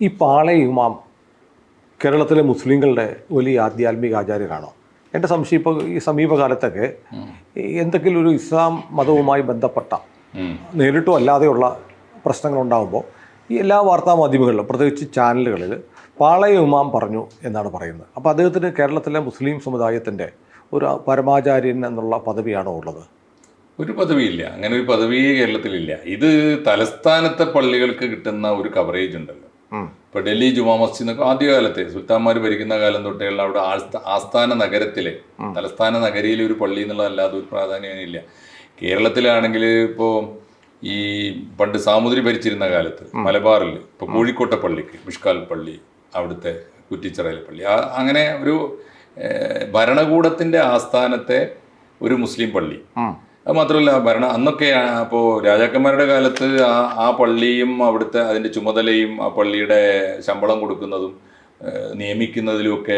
ഈ പാളയ ഇമാം കേരളത്തിലെ മുസ്ലിങ്ങളുടെ വലിയ ആധ്യാത്മിക ആചാര്യനാണോ? എൻ്റെ സംശയം ഇപ്പോൾ ഈ സമീപകാലത്തൊക്കെ എന്തെങ്കിലും ഒരു ഇസ്ലാം മതവുമായി ബന്ധപ്പെട്ട നേരിട്ടോ അല്ലാതെയുള്ള പ്രശ്നങ്ങളുണ്ടാകുമ്പോൾ ഈ എല്ലാ വാർത്താ മാധ്യമങ്ങളിലും പ്രത്യേകിച്ച് ചാനലുകളിൽ പാളയ ഇമാം പറഞ്ഞു എന്നാണ് പറയുന്നത്. അപ്പോൾ അദ്ദേഹത്തിന് കേരളത്തിലെ മുസ്ലിം സമുദായത്തിൻ്റെ ഒരു പരമാചാര്യൻ എന്നുള്ള പദവിയാണോ ഉള്ളത്? ഒരു പദവിയില്ല, അങ്ങനെ ഒരു പദവി കേരളത്തിലില്ല. ഇത് തലസ്ഥാനത്തെ പള്ളികൾക്ക് കിട്ടുന്ന ഒരു കവറേജ് ഉണ്ടല്ലോ. ഇപ്പൊ ഡൽഹി ജുമാ മസ്ജിദ് എന്നൊക്കെ ആദ്യകാലത്തെ സുൽത്താൻമാർ ഭരിക്കുന്ന കാലം തൊട്ടേയുള്ള അവിടെ ആസ്ഥാന നഗരത്തിലെ തലസ്ഥാന നഗരിയിലെ ഒരു പള്ളി എന്നുള്ളതല്ലാതെ ഒരു പ്രാധാന്യമില്ല. കേരളത്തിലാണെങ്കിൽ ഇപ്പോൾ ഈ പണ്ട് സാമൂതിരി ഭരിച്ചിരുന്ന കാലത്ത് മലബാറിൽ ഇപ്പോൾ കോഴിക്കോട്ടെ പള്ളിക്ക് മിഷ്കാൽ പള്ളി, അവിടുത്തെ കുറ്റിച്ചിറയിലെ പള്ളി, അങ്ങനെ ഒരു ഭരണകൂടത്തിന്റെ ആസ്ഥാനത്തെ ഒരു മുസ്ലിം പള്ളി. അത് മാത്രമല്ല അന്നൊക്കെ അപ്പോൾ രാജാക്കന്മാരുടെ കാലത്ത് ആ പള്ളിയും അവിടുത്തെ അതിൻ്റെ ചുമതലയും ആ പള്ളിയുടെ ശമ്പളം കൊടുക്കുന്നതും നിയമിക്കുന്നതിലുമൊക്കെ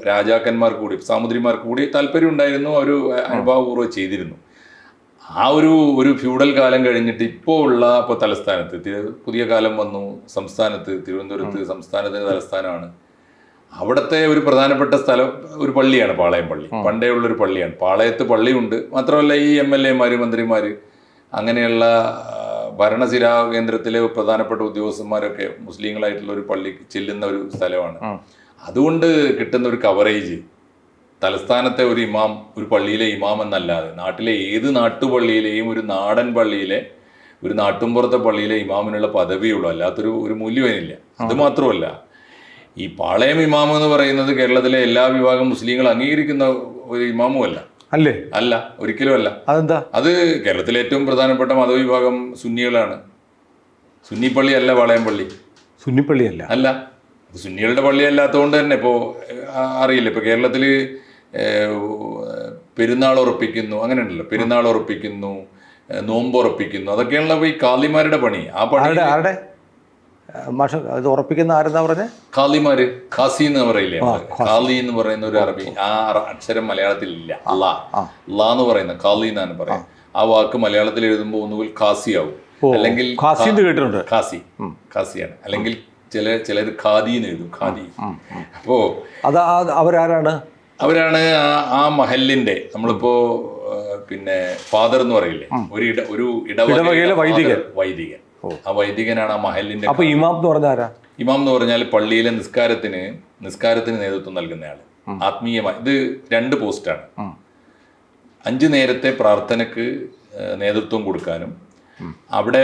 രാജാക്കന്മാർക്ക് കൂടി സാമൂതിരിമാർക്ക് കൂടി താല്പര്യം ഉണ്ടായിരുന്നു. അവർ അനുഭാവപൂർവ്വം ചെയ്തിരുന്നു. ആ ഒരു ഫ്യൂഡൽ കാലം കഴിഞ്ഞിട്ട് ഇപ്പോൾ തലസ്ഥാനത്ത് പുതിയ കാലം വന്നു. സംസ്ഥാനത്ത് തിരുവനന്തപുരത്ത് സംസ്ഥാനത്തിൻ്റെ തലസ്ഥാനമാണ്. അവിടുത്തെ ഒരു പ്രധാനപ്പെട്ട സ്ഥലം ഒരു പള്ളിയാണ് പാളയം പള്ളി. പണ്ടേ ഉള്ളൊരു പള്ളിയാണ്. പാളയത്ത് പള്ളിയുണ്ട്. മാത്രമല്ല ഈ MLA-മാർ, മന്ത്രിമാർ, അങ്ങനെയുള്ള ഭരണസിരാ കേന്ദ്രത്തിലെ പ്രധാനപ്പെട്ട ഉദ്യോഗസ്ഥന്മാരൊക്കെ മുസ്ലിങ്ങളായിട്ടുള്ള ഒരു പള്ളി ചെല്ലുന്ന ഒരു സ്ഥലമാണ്. അതുകൊണ്ട് കിട്ടുന്ന ഒരു കവറേജ് തലസ്ഥാനത്തെ ഒരു ഇമാം, ഒരു പള്ളിയിലെ ഇമാം എന്നല്ലാതെ നാട്ടിലെ ഏത് നാട്ടുപള്ളിയിലെയും ഒരു നാടൻ പള്ളിയിലെ ഒരു നാട്ടുംപുറത്തെ പള്ളിയിലെ ഇമാമിനുള്ള പദവിയുള്ളൂ, അല്ലാത്തൊരു മൂല്യമില്ല. അത് മാത്രമല്ല, ഈ പാളയം ഇമാം എന്ന് പറയുന്നത് കേരളത്തിലെ എല്ലാ വിഭാഗം മുസ്ലിങ്ങൾ അംഗീകരിക്കുന്ന ഒരു ഇമാമും അല്ല, ഒരിക്കലും അല്ല. അതെന്താ? അത് കേരളത്തിലെ ഏറ്റവും പ്രധാനപ്പെട്ട മതവിഭാഗം സുന്നികളാണ്. സുന്നി പള്ളി അല്ല പാളയം പള്ളി. സുന്നിപ്പള്ളി അല്ല. സുന്നികളുടെ പള്ളി അല്ലാത്തതുകൊണ്ട് തന്നെ ഇപ്പോൾ അറിയില്ല, ഇപ്പോൾ കേരളത്തിൽ പെരുന്നാൾ ഉറപ്പിക്കുന്നു, അങ്ങനെ ഉണ്ടല്ലോ, പെരുന്നാൾ ഉറപ്പിക്കുന്നു, നോമ്പ് ഉറപ്പിക്കുന്നു, അതൊക്കെയാണല്ലോ ഈ കാളിമാരുടെ പണി. ആ പണി ഇത് ഉറപ്പിക്കുന്ന ആരെന്നാ പറഞ്ഞത്? ഖാലിമാര്, ഖാസി എന്ന് പറയില്ലേ, ഖാലി എന്ന് പറയുന്ന ഒരു അറബി, ആ അക്ഷരം മലയാളത്തിൽ ഇല്ല. അള്ളാ എന്ന് പറയുന്ന ഖാലി എന്നാണ് പറയാം. ആ വാക്ക് മലയാളത്തിൽ എഴുതുമ്പോൾ ഒന്നുകിൽ ഖാസി ആവും, അല്ലെങ്കിൽ ഖാസിയാണ്, അല്ലെങ്കിൽ ചിലർ ഖാദി എന്ന് എഴുതും, ഖാദി. അപ്പോ അവരാണ് ആ മഹലിന്റെ, നമ്മളിപ്പോ പിന്നെ ഫാദർ എന്ന് പറയില്ലേ, ഒരു ഇടവകയിലെ വൈദികൻ. ആ വൈദികനാണ് ആ മഹലിന്റെ. അപ്പൊ ഇമാം എന്ന് പറഞ്ഞാൽ ആരാ? ഇമാം എന്ന് പറഞ്ഞാൽ പള്ളിയിലെ നിസ്കാരത്തിന് നേതൃത്വം നൽകുന്നയാൾ. ആത്മീയമായി ഇത് 2 പോസ്റ്റാണ്. 5 നേരത്തെ പ്രാർത്ഥനക്ക് നേതൃത്വം കൊടുക്കാനും അവിടെ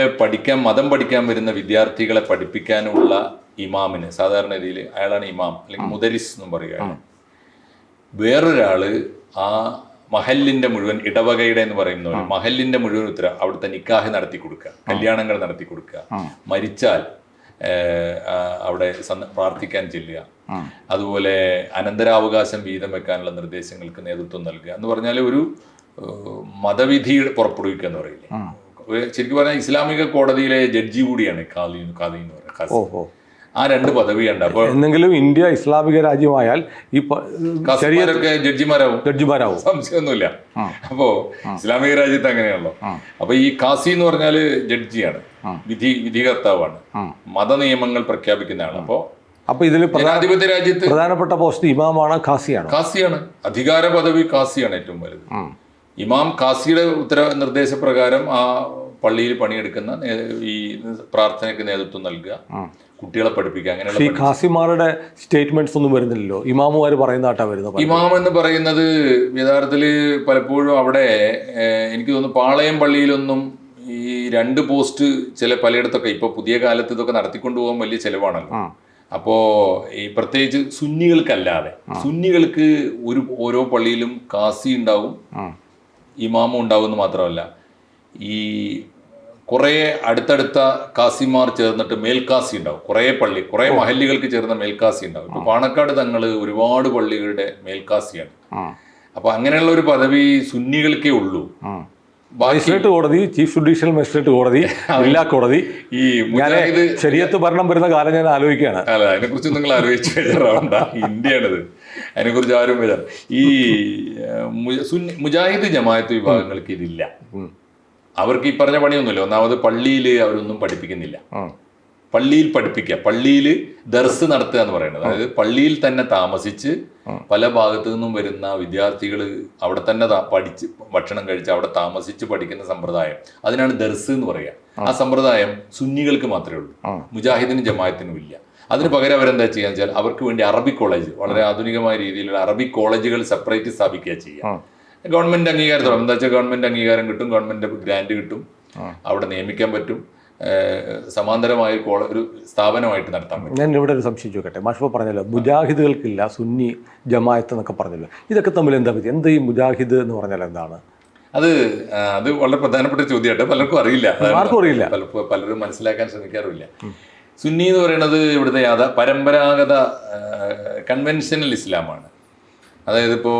മതം പഠിക്കാൻ വരുന്ന വിദ്യാർത്ഥികളെ പഠിപ്പിക്കാനുള്ള ഇമാമിന്, സാധാരണ രീതിയിൽ അയാളാണ് ഇമാം, അല്ലെങ്കിൽ മുദരിസ് എന്നും പറയുക. വേറൊരാള് ആ മഹലിന്റെ മുഴുവൻ, ഇടവകയുടെ എന്ന് പറയുന്ന മഹലിന്റെ മുഴുവൻ അവിടുത്തെ നിക്കാഹ് നടത്തി കൊടുക്കുക, കല്യാണങ്ങൾ നടത്തി കൊടുക്കുക, മരിച്ചാൽ അവിടെ പ്രാർത്ഥിക്കാൻ ചെല്ലുക, അതുപോലെ അനന്തരാവകാശം വീതം വെക്കാനുള്ള നിർദ്ദേശങ്ങൾക്ക് നേതൃത്വം നൽകുക എന്ന് പറഞ്ഞാൽ ഒരു മതവിധി പുറപ്പെടുവിക്കുക എന്ന് പറയില്ലേ. ശരിക്കും പറഞ്ഞാൽ ഇസ്ലാമിക കോടതിയിലെ ജഡ്ജി കൂടിയാണ് ഖാദി എന്ന് പറയുന്നത്. ആ 2 പദവിയുണ്ട്. അപ്പോൾ എന്തെങ്കിലും ഇന്ത്യ ഇസ്ലാമിക രാജ്യമായാൽ ഈ ജഡ്ജിമാരാവും, സംശയമൊന്നുമില്ല. അപ്പോ ഇസ്ലാമിക രാജ്യത്ത് അങ്ങനെയാണല്ലോ. അപ്പൊ ഈ ഖാസി എന്ന് പറഞ്ഞാല് ജഡ്ജിയാണ്, വിധികർത്താവാണ്, മതനിയമങ്ങൾ പ്രഖ്യാപിക്കുന്ന ആളാണ്. അപ്പൊ ഇതിൽ ജനാധിപത്യ രാജ്യത്ത് പ്രധാനപ്പെട്ട പോസ്റ്റ് ഇമാമാണ്, ഖാസിയാണ്. അധികാര പദവി ഖാസിയാണ് ഏറ്റവും വലുത്. ഇമാം ഖാസിയുടെ നിർദ്ദേശപ്രകാരം ആ പള്ളിയിൽ പണിയെടുക്കുന്ന, ഈ പ്രാർത്ഥനയ്ക്ക് നേതൃത്വം നൽകുക, കുട്ടികളെ പഠിപ്പിക്കുക, അങ്ങനെയുള്ള. ഈ ഖാസിമാരുടെ സ്റ്റേറ്റ്മെന്റ്സ് ഒന്നും വരുന്നില്ലല്ലോ, ഇമാമുമാർ പറയുന്നതായിട്ടാ വരുന്നത്. ഇമാം എന്ന് പറയുന്നത് യഥാർത്ഥത്തിൽ പലപ്പോഴും അവിടെ എനിക്ക് തോന്നുന്നു പാളയം പള്ളിയിലൊന്നും ഈ 2 പോസ്റ്റ് പലയിടത്തൊക്കെ ഇപ്പൊ പുതിയ കാലത്ത് ഇതൊക്കെ നടത്തിക്കൊണ്ടുപോകാൻ വലിയ ചെലവാണല്ലോ. അപ്പോ ഈ പ്രത്യേകിച്ച് സുന്നികൾക്കല്ലാതെ, സുന്നികൾക്ക് ഓരോ പള്ളിയിലും ഖാസി ഉണ്ടാവും, ഇമാമും ഉണ്ടാവും എന്ന് മാത്രമല്ല, ഈ കുറേ അടുത്തടുത്ത കാസിമാർ ചേർന്നിട്ട് മേൽക്കാസി ഉണ്ടാവും. കുറേ മഹല്ലുകൾക്ക് ചേർന്ന മേൽക്കാസി ഉണ്ടാവും. ഇപ്പൊ പാണക്കാട് തങ്ങൾ ഒരുപാട് പള്ളികളുടെ മേൽക്കാസിയാണ്. അപ്പൊ അങ്ങനെയുള്ള ഒരു പദവി സുന്നികൾക്കേ ഉള്ളൂ. മജിസ്ട്രേറ്റ് കോടതി, ചീഫ് ജുഡീഷ്യൽ മജിസ്ട്രേറ്റ് കോടതി, ജില്ലാ കോടതി, ഈ ശരീഅത്ത് ഭരണം വരുന്ന കാലം ഞാൻ ആലോചിക്കുകയാണ്. അല്ല, അതിനെക്കുറിച്ച് നിങ്ങൾ ആലോചിച്ച് വേണ്ട, ഇന്ത്യയാണിത്, അതിനെക്കുറിച്ച് ആരും വരാം. ഈ മുജാഹിദ് ജമാഅത്ത് വിഭാഗങ്ങൾക്ക് ഇതില്ല. അവർക്ക് ഈ പറഞ്ഞ പണിയൊന്നുമില്ല. ഒന്നാമത് പള്ളിയിൽ അവരൊന്നും പഠിപ്പിക്കുന്നില്ല. പള്ളിയിൽ പഠിപ്പിക്കുക, പള്ളിയിൽ ദർസ് നടത്തുക എന്ന് പറയുന്നത്. അതായത് പള്ളിയിൽ തന്നെ താമസിച്ച് പല ഭാഗത്തു നിന്നും വരുന്ന വിദ്യാർത്ഥികൾ അവിടെ തന്നെ പഠിച്ച് ഭക്ഷണം കഴിച്ച് അവിടെ താമസിച്ച് പഠിക്കുന്ന സമ്പ്രദായം, അതിനാണ് ദർസ് എന്ന് പറയുക. ആ സമ്പ്രദായം സുന്നികൾക്ക് മാത്രമേ ഉള്ളൂ, മുജാഹിദിനും ജമാഅത്തിനും ഇല്ല. അതിന് പകരം അവരെന്താ ചെയ്യാന്ന് വെച്ചാൽ അവർക്ക് വേണ്ടി അറബിക് കോളേജ്, വളരെ ആധുനികമായ രീതിയിലുള്ള അറബിക് കോളേജുകൾ സെപ്പറേറ്റ് സ്ഥാപിക്കുക ചെയ്യുക. ഗവൺമെന്റ് അംഗീകാരത്തോടെ, എന്താ വെച്ചാൽ ഗവൺമെന്റ് അംഗീകാരം കിട്ടും, ഗവൺമെന്റ് ഗ്രാന്റ് കിട്ടും, അവിടെ നിയമിക്കാൻ പറ്റും, സമാന്തരമായ ഒരു സ്ഥാപനമായിട്ട് നടത്താൻ പറ്റും. ഞാൻ ഇവിടെ ഒരു സംശയം ചോദിക്കട്ടെ. മാഷ്ഫ പറഞ്ഞല്ലോ മുജാഹിദുകൾക്കില്ല സുന്നി ജമാഅത്ത് എന്നൊക്കെ പറഞ്ഞല്ലോ, ഇതൊക്കെ തമ്മിൽ എന്താ പറ്റി? എന്ത് ഈ മുജാഹിദ് എന്ന് പറഞ്ഞാൽ എന്താണ്? അത് വളരെ പ്രധാനപ്പെട്ട ചോദ്യമായിട്ട് പലർക്കും അറിയില്ല, ആർക്കും അറിയില്ല, പലരും മനസ്സിലാക്കാൻ ശ്രമിക്കാറുമില്ല. സുന്നി എന്ന് പറയുന്നത് ഇവിടുത്തെ പരമ്പരാഗത കൺവെൻഷനൽ ഇസ്ലാമാണ്. അതായത് ഇപ്പോൾ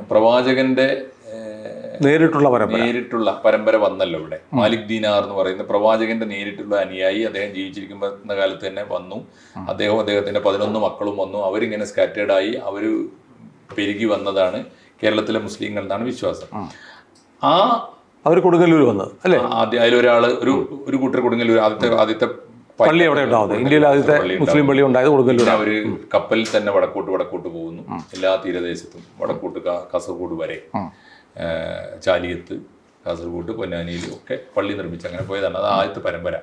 പ്രവാചകന്റെ നേരിട്ടുള്ള പരമ്പര വന്നല്ലോ ഇവിടെ. മാലിക് ദീനാർ എന്ന് പറയുന്ന പ്രവാചകന്റെ നേരിട്ടുള്ള അനുയായി, അദ്ദേഹം ജീവിച്ചിരിക്കുന്ന കാലത്ത് തന്നെ വന്നു. അദ്ദേഹത്തിന്റെ 11 മക്കളും വന്നു. അവരിങ്ങനെ സ്കാറ്റേർഡായി അവർ പെരുകി വന്നതാണ് കേരളത്തിലെ മുസ്ലിങ്ങൾ എന്നാണ് വിശ്വാസം. അവർ കൊടുങ്ങല്ലൂർ വന്നത് അല്ലേ? അതിലൊരാള് ഒരു കൂട്ടർ കൊടുങ്ങല്ലൂർ ആദ്യത്തെ പള്ളി എവിടെ ഉണ്ടാവുന്നത്? ഇന്ത്യയിൽ ആദ്യത്തെ മുസ്ലിം പള്ളി ഉണ്ടായത് കൊടുങ്ങല്ലൂർ. അവര് കപ്പലിൽ തന്നെ വടക്കോട്ട് പോകുന്നു, എല്ലാ തീരദേശത്തും വടക്കോട്ട് കാസർഗോഡ് വരെ, ചാലിയത്ത്, കാസർഗോഡ്, പൊന്നാനിയിലും ഒക്കെ പള്ളി നിർമ്മിച്ച് അങ്ങനെ പോയതാണ്. അത് ആദ്യത്തെ പരമ്പര.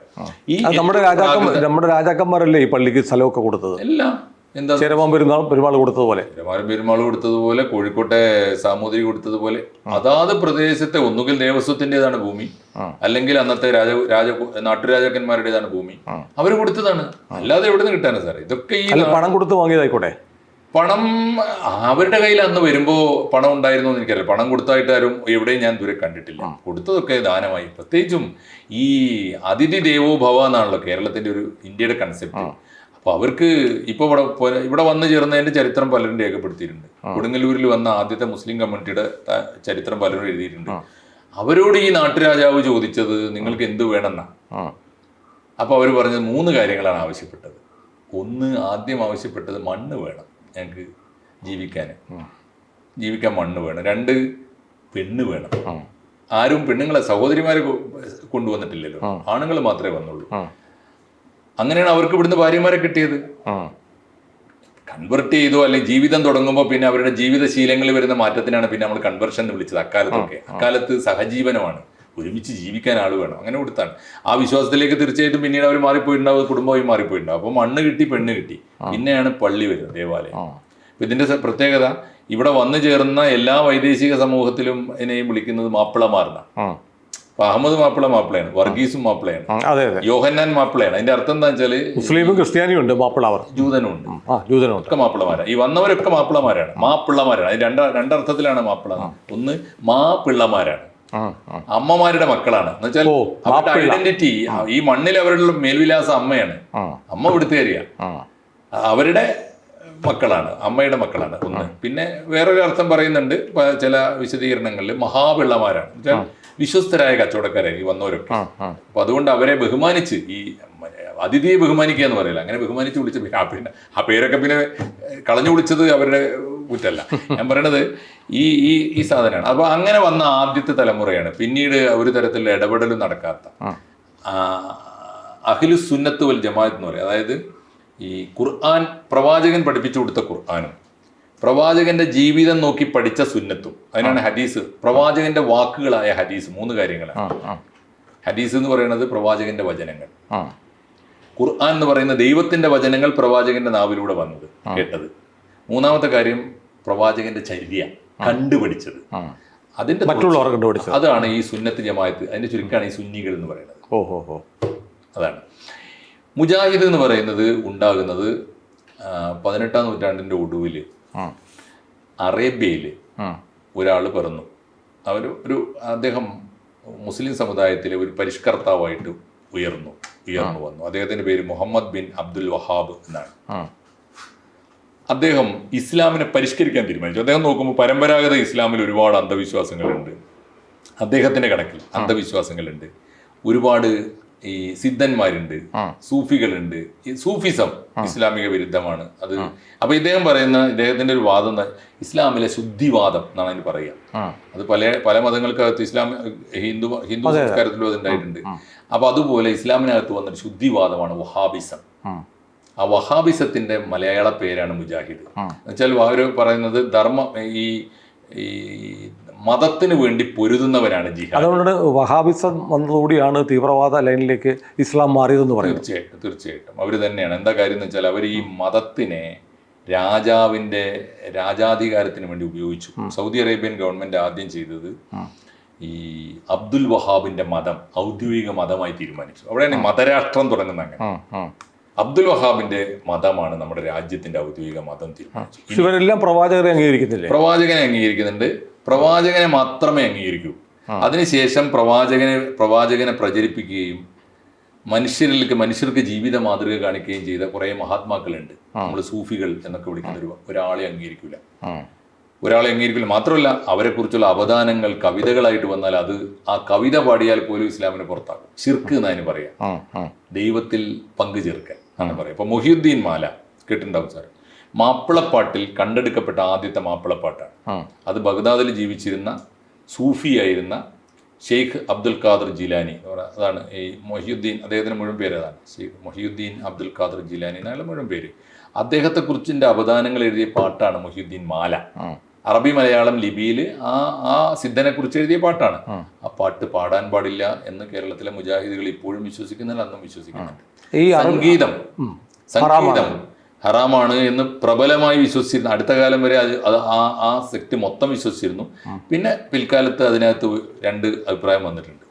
നമ്മുടെ രാജാക്കന്മാരല്ലേ ഈ പള്ളിക്ക് സ്ഥലമൊക്കെ കൊടുത്തത്? എല്ലാം എന്താ ചേരമാൻ പെരുമാൾ കൊടുത്തതുപോലെ കോഴിക്കോട്ടെ സാമൂതിരി കൊടുത്തതുപോലെ അതാത് പ്രദേശത്തെ ഒന്നുകിൽ ദേവസ്വത്തിൻ്റെതാണ് ഭൂമി, അല്ലെങ്കിൽ അന്നത്തെ നാട്ടുരാജാക്കന്മാരുടേതാണ് ഭൂമി, അവർ കൊടുത്തതാണ്. അല്ലാതെ എവിടെ നിന്ന് കിട്ടാനാ സാറേ? ഇതൊക്കെ ഈ പണം കൊടുത്ത് വാങ്ങിയതായിക്കോട്ടെ. പണം അവരുടെ കയ്യിൽ അന്ന് വരുമ്പോൾ പണം ഉണ്ടായിരുന്നു എന്ന് എനിക്കറിയില്ല. പണം കൊടുത്തായിട്ട് ആരും എവിടെയും ഞാൻ ദൂരെ കണ്ടിട്ടില്ല. കൊടുത്തതൊക്കെ ദാനമായി. പ്രത്യേകിച്ചും ഈ അതിഥി ദേവോ ഭവ എന്നാണല്ലോ കേരളത്തിന്റെ ഇന്ത്യയുടെ കൺസെപ്റ്റ്. അപ്പൊ അവർക്ക് ഇപ്പൊ ഇവിടെ വന്നു ചേർന്നതിന്റെ ചരിത്രം പലരും രേഖപ്പെടുത്തിയിട്ടുണ്ട്. കൊടുങ്ങല്ലൂരിൽ വന്ന ആദ്യത്തെ മുസ്ലിം കമ്മ്യൂണിറ്റിയുടെ ചരിത്രം പലരും എഴുതിയിട്ടുണ്ട്. അവരോട് ഈ നാട്ടുരാജാവ് ചോദിച്ചത് നിങ്ങൾക്ക് എന്ത് വേണമെന്നാ. അപ്പൊ അവർ പറഞ്ഞത് 3 കാര്യങ്ങളാണ് ആവശ്യപ്പെട്ടത്. ഒന്ന്, ആദ്യം ആവശ്യപ്പെട്ടത് മണ്ണ് വേണം, ഞങ്ങൾക്ക് ജീവിക്കാൻ മണ്ണ് വേണം. 2, പെണ്ണ് വേണം. ആരും പെണ്ണുങ്ങളെ സഹോദരിമാരെ കൊണ്ടുവന്നിട്ടില്ലല്ലോ, ആണുങ്ങൾ മാത്രമേ വന്നുള്ളൂ. അങ്ങനെയാണ് അവർക്ക് ഇവിടുന്ന് ഭാര്യമാരെ കിട്ടിയത്. കൺവെർട്ട് ചെയ്തോ അല്ലെങ്കിൽ ജീവിതം തുടങ്ങുമ്പോൾ പിന്നെ അവരുടെ ജീവിതശീലങ്ങളിൽ വരുന്ന മാറ്റത്തിനാണ് പിന്നെ നമ്മൾ കൺവെർഷൻ എന്ന് വിളിച്ചത്. അക്കാലത്ത് സഹജീവനമാണ്, ഒരുമിച്ച് ജീവിക്കാൻ ആൾ വേണം, അങ്ങനെ കൊടുത്താണ്. ആ വിശ്വാസത്തിലേക്ക് തീർച്ചയായിട്ടും പിന്നീട് അവർ മാറിപ്പോയിട്ടുണ്ടാവും, കുടുംബമായി മാറിപ്പോയിട്ടുണ്ടാവും. അപ്പോൾ മണ്ണ് കിട്ടി, പെണ്ണ് കിട്ടി, പിന്നെയാണ് പള്ളി വരുന്നത്, ദേവാലയം. അപ്പം ഇതിന്റെ പ്രത്യേകത, ഇവിടെ വന്നു ചേർന്ന എല്ലാ വൈദേശിക സമൂഹത്തിലും ഇതിനെയും വിളിക്കുന്നത് മാപ്പിളമാർന്നാണ്. അഹമ്മദ് മാപ്പിളയാണ്, വർഗീസും മാപ്പിളയാണ്, യോഹന്നാൻ മാപ്പിളയാണ്. അതിന്റെ അർത്ഥം എന്താ വെച്ചാല് മുസ്ലിമും ക്രിസ്ത്യാനിയും ഉണ്ട്, ജൂതനും ഉണ്ട്, ഒക്കെ മാപ്പിളമാരാണ്. ഈ വന്നവരൊക്കെ മാപ്പിളമാരാണ്, മാപ്പിള്ളമാരാണ്. അതിന് രണ്ടർത്ഥത്തിലാണ് മാപ്പിള. ഒന്ന്, മാപ്പിള്ളമാരാണ്, അമ്മമാരുടെ മക്കളാണ്. എന്ന് വെച്ചാൽ അവരുടെ ഐഡന്റിറ്റി, ഈ മണ്ണിൽ അവരുടെ മേൽവിലാസം അമ്മയാണ്, അമ്മ ഇവിടുത്തുകാരിയാ, അവരുടെ മക്കളാണ്, അമ്മയുടെ മക്കളാണ് ഒന്ന്. പിന്നെ വേറൊരു അർത്ഥം പറയുന്നുണ്ട് ചില വിശദീകരണങ്ങളിൽ, മഹാപിള്ളമാരാണ്. എന്നുവെച്ചാൽ വിശ്വസ്തരായ കച്ചവടക്കാരായി വന്നവരൊക്കെ. അപ്പൊ അതുകൊണ്ട് അവരെ ബഹുമാനിച്ച്, ഈ അതിഥിയെ ബഹുമാനിക്കുക എന്ന് പറയില്ല, അങ്ങനെ ബഹുമാനിച്ച് വിളിച്ച്, പിന്നെ ആ പേരൊക്കെ പിന്നെ കളഞ്ഞു വിളിച്ചത് അവരുടെ കുറ്റല്ല. ഞാൻ പറയണത് ഈ സാധനമാണ്. അപ്പൊ അങ്ങനെ വന്ന ആദ്യത്തെ തലമുറയാണ്. പിന്നീട് ഒരു തരത്തിലുള്ള ഇടപെടലും നടക്കാത്ത അഹ്ലു സുന്നത്ത് വൽ ജമാഅത്ത് എന്ന് പറയും. അതായത് ഈ ഖുർആൻ, പ്രവാചകൻ പഠിപ്പിച്ചു കൊടുത്ത ഖുർആനും പ്രവാചകന്റെ ജീവിതം നോക്കി പഠിച്ച സുന്നത്തും, അതിനാണ് ഹദീസ്. പ്രവാചകന്റെ വാക്കുകളായ ഹദീസ് 3 കാര്യങ്ങളാണ്. ഹദീസ് എന്ന് പറയുന്നത് പ്രവാചകന്റെ വചനങ്ങൾ, ഖുർആൻ എന്ന് പറയുന്ന ദൈവത്തിന്റെ വചനങ്ങൾ പ്രവാചകന്റെ നാവിലൂടെ വന്നത്, കേട്ടത്. 3ാമത്തെ കാര്യം പ്രവാചകന്റെ ചര്യ, കണ്ടുപിടിച്ചത്, അതിന്റെ മറ്റുള്ളവർ കണ്ടുപിടിച്ചത്. അതാണ് ഈ സുന്നത്ത് ജമാഅത്ത്. അതിന്റെ ചുരുക്കമാണ് ഈ സുന്നികൾ എന്ന് പറയുന്നത്. അതാണ് മുജാഹിദ് എന്ന് പറയുന്നത്. ഉണ്ടാകുന്നത് 18ാം നൂറ്റാണ്ടിന്റെ ഒടുവിൽ അറേബ്യയിൽ ഒരാൾ പിറന്നു. അദ്ദേഹം മുസ്ലിം സമുദായത്തിലെ ഒരു പരിഷ്കർത്താവായിട്ട് ഉയർന്നു വന്നു. അദ്ദേഹത്തിന്റെ പേര് മുഹമ്മദ് ബിൻ അബ്ദുൽ വഹാബ് എന്നാണ്. അദ്ദേഹം ഇസ്ലാമിനെ പരിഷ്കരിക്കാൻ തീരുമാനിച്ചു. അദ്ദേഹം നോക്കുമ്പോൾ പരമ്പരാഗത ഇസ്ലാമിൽ ഒരുപാട് അന്ധവിശ്വാസങ്ങളുണ്ട്, അദ്ദേഹത്തിന്റെ കണക്കിൽ അന്ധവിശ്വാസങ്ങളുണ്ട്, ഒരുപാട് ഈ സിദ്ധന്മാരുണ്ട്, സൂഫികളുണ്ട്. ഈ സൂഫിസം ഇസ്ലാമിക വിരുദ്ധമാണ്. അത് അപ്പൊ ഇദ്ദേഹത്തിന്റെ ഒരു വാദം ഇസ്ലാമിലെ ശുദ്ധിവാദം എന്നാണ് അതിന് പറയുക. അത് പല മതങ്ങൾക്കകത്ത് ഹിന്ദു സംസ്കാരത്തിലും അത് ഉണ്ടായിട്ടുണ്ട്. അപ്പൊ അതുപോലെ ഇസ്ലാമിനകത്ത് വന്നൊരു ശുദ്ധിവാദമാണ് വഹാബിസം. ആ വഹാബിസത്തിന്റെ മലയാള പേരാണ് മുജാഹിദ്. എന്നുവെച്ചാൽ അവർ പറയുന്നത് ഈ മതത്തിന് വേണ്ടി പൊരുതുന്നവരാണ് ജിഹാദ്. അതുകൊണ്ട് വഹാബിസം വന്നതുകൂടിയാണ് തീവ്രവാദ ലൈനിലേക്ക് ഇസ്ലാം മാറിയതെന്ന് പറയുന്നത്. തീർച്ചയായിട്ടും അവർ തന്നെയാണ്. എന്താ കാര്യം എന്ന് വെച്ചാൽ അവർ ഈ മതത്തിനെ രാജാവിന്റെ രാജാധികാരത്തിന് വേണ്ടി ഉപയോഗിച്ചു. സൗദി അറേബ്യൻ ഗവൺമെന്റ് ആദ്യം ചെയ്തത് ഈ അബ്ദുൽ വഹാബിന്റെ മതം ഔദ്യോഗിക മതമായി തീരുമാനിച്ചു. അവിടെയാണ് മതരാഷ്ട്രം തുടങ്ങുന്നത്. അങ്ങനെ അബ്ദുൽ വഹാബിന്റെ മതമാണ് നമ്മുടെ രാജ്യത്തിന്റെ ഔദ്യോഗിക മതം തീരുമാനിച്ചു. ഇവരെല്ലാം പ്രവാചകരെ അംഗീകരിക്കുന്നില്ലേ? പ്രവാചകനെ അംഗീകരിക്കുന്നുണ്ട്. പ്രവാചകനെ മാത്രമേ അംഗീകരിക്കൂ. അതിനുശേഷം പ്രവാചകനെ പ്രചരിപ്പിക്കുകയും മനുഷ്യർക്ക് ജീവിത മാതൃക കാണിക്കുകയും ചെയ്ത കുറെ മഹാത്മാക്കളുണ്ട്. നമ്മൾ സൂഫികൾ എന്നൊക്കെ വിളിക്കുന്ന ഒരാളെ അംഗീകരിക്കില്ല. മാത്രമല്ല അവരെ കുറിച്ചുള്ള അവദാനങ്ങൾ കവിതകളായിട്ട് വന്നാൽ അത് ആ കവിത പാടിയാൽ പോലും ഇസ്ലാമിന് പുറത്താകും. ശിർക്ക് എന്നതിന് പറയാം, ദൈവത്തിൽ പങ്കു ചേർക്കൽ എന്ന് പറയാം. ഇപ്പൊ മൊഹിയുദ്ദീൻ മാല കേട്ടിട്ടുണ്ടാവും സാർ. മാപ്പിളപ്പാട്ടിൽ കണ്ടെടുക്കപ്പെട്ട ആദ്യത്തെ മാപ്പിളപ്പാട്ടാണ്. അത് ബഗ്ദാദിൽ ജീവിച്ചിരുന്ന സൂഫിയായിരുന്ന ഷെയ്ഖ് അബ്ദുൽ ഖാദർ ജിലാനി എന്ന് പറയുന്നത്. അതാണ് ഈ മൊഹിയുദ്ദീൻ, അദ്ദേഹത്തിന് മുഴുവൻ പേര് അതാണ്, ഷെയ്ഖ് മൊഹിയുദ്ദീൻ അബ്ദുൽ ഖാദർ ജിലാനി എന്നാണ് മുഴുവൻ പേര്. അദ്ദേഹത്തെ കുറിച്ചിന്റെ അവദാനങ്ങൾ എഴുതിയ പാട്ടാണ് മൊഹിയുദ്ദീൻ മാല. അറബി, മലയാളം ലിപിയിൽ ആ സിദ്ധനെ കുറിച്ച് എഴുതിയ പാട്ടാണ്. ആ പാട്ട് പാടാൻ പാടില്ല എന്ന് കേരളത്തിലെ മുജാഹിദുകൾ ഇപ്പോഴും വിശ്വസിക്കുന്നില്ല, അന്നും വിശ്വസിക്കുന്നുണ്ട്. സംഗീതം ഹറാമാണ് എന്ന് പ്രബലമായി വിശ്വസിച്ചിരുന്നു. അടുത്ത കാലം വരെ ആ സെക്ട് മൊത്തം വിശ്വസിച്ചിരുന്നു. പിന്നെ പിൽക്കാലത്ത് അതിനകത്ത് രണ്ട് അഭിപ്രായം വന്നിട്ടുണ്ട്.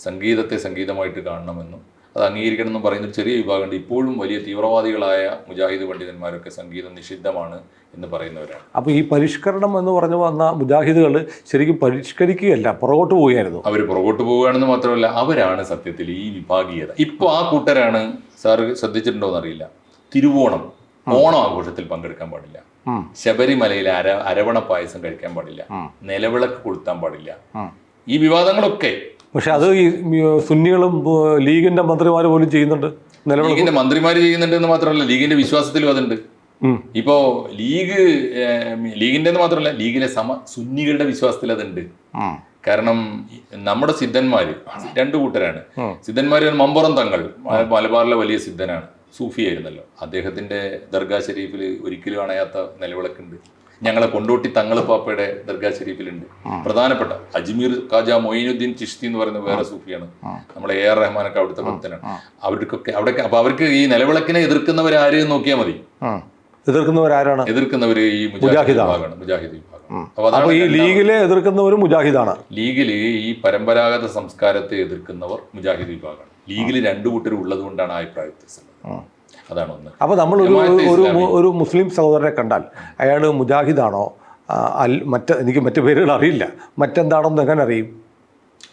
സംഗീതത്തെ സംഗീതമായിട്ട് കാണണമെന്നും അത് അംഗീകരിക്കണമെന്നും പറയുന്ന ഒരു ചെറിയ വിഭാഗമുണ്ട്. ഇപ്പോഴും വലിയ തീവ്രവാദികളായ മുജാഹിദ് പണ്ഡിതന്മാരൊക്കെ സംഗീതം നിഷിദ്ധമാണ് എന്ന് പറയുന്നവരാണ്. അപ്പോൾ ഈ പരിഷ്കരണം എന്ന് പറഞ്ഞു വന്ന മുജാഹിദുകൾ ശരിക്കും പരിഷ്കരിക്കുകയല്ല, പുറകോട്ട് പോവുകയായിരുന്നു. അവർ പുറകോട്ട് പോവുകയാണെന്ന് മാത്രമല്ല, അവരാണ് സത്യത്തിൽ ഈ വിഭാഗീയത. ഇപ്പോൾ ആ കൂട്ടരാണ്, സാറ് ശ്രദ്ധിച്ചിട്ടുണ്ടോ എന്നറിയില്ല, തിരുവോണം ഓണം ആഘോഷത്തിൽ പങ്കെടുക്കാൻ പാടില്ല, ശബരിമലയിൽ അരവണ പായസം കഴിക്കാൻ പാടില്ല, നിലവിളക്ക് കൊളുത്താൻ പാടില്ല, ഈ വിവാദങ്ങളൊക്കെ. പക്ഷെ അത് ഈ സുന്നികളും ലീഗിന്റെ മന്ത്രിമാർ പോലും ചെയ്യുന്നുണ്ട്. ലീഗിന്റെ മന്ത്രിമാർ ചെയ്യുന്നുണ്ട് എന്ന് മാത്രമല്ല, ലീഗിന്റെ വിശ്വാസത്തിലും അതുണ്ട്. ഇപ്പോ ലീഗിന്റെ മാത്രമല്ല, ലീഗിലെ സുന്നികളുടെ വിശ്വാസത്തിൽ അതുണ്ട്. കാരണം നമ്മുടെ സിദ്ധന്മാര് രണ്ടു കൂട്ടരാണ്. സിദ്ധന്മാര് മമ്പുറം തങ്ങൾ മലബാറിലെ വലിയ സിദ്ധനാണ്, സൂഫി ആയിരുന്നല്ലോ. അദ്ദേഹത്തിന്റെ ദർഗാ ഷരീഫിൽ ഒരിക്കലും അണയാത്ത നിലവിളക്കുണ്ട്. ഞങ്ങളെ കൊണ്ടോട്ടി തങ്ങള് പാപ്പയുടെ ദർഗാ ഷരീഫിലുണ്ട്. പ്രധാനപ്പെട്ട അജ്മീർ ഖാജ മൊയ്നുദ്ദീൻ ചിഷ്തി എന്ന് പറയുന്ന വേറെ സൂഫിയാണ്. നമ്മളെ എ ആർ റഹ്മാനൊക്കെ അവിടുത്തെ ഭക്തനാണ്. അപ്പൊ അവർക്ക് ഈ നിലവിളക്കിനെ എതിർക്കുന്നവരാര് നോക്കിയാൽ മതി. എതിർക്കുന്നവര് ഈ മുജാഹിദ് വിഭാഗം. അപ്പൊ ഈ ലീഗിലെ എതിർക്കുന്നവരും മുജാഹിദാണ്. ലീഗില് ഈ പരമ്പരാഗത സംസ്കാരത്തെ എതിർക്കുന്നവർ മുജാഹിദ് വിഭാഗമാണ്. ലീഗിൽ രണ്ടു കൂട്ടരും ഉള്ളത് കൊണ്ടാണ് ആ അഭിപ്രായത്തിൽ. അതാണ് ഒന്ന്. അപ്പോൾ നമ്മൾ ഒരു മുസ്ലിം സഹോദരനെ കണ്ടാൽ അയാൾ മുജാഹിദാണോ എനിക്ക് മറ്റു പേരുകൾ അറിയില്ല, മറ്റെന്താണെന്ന് എങ്ങനെ അറിയും?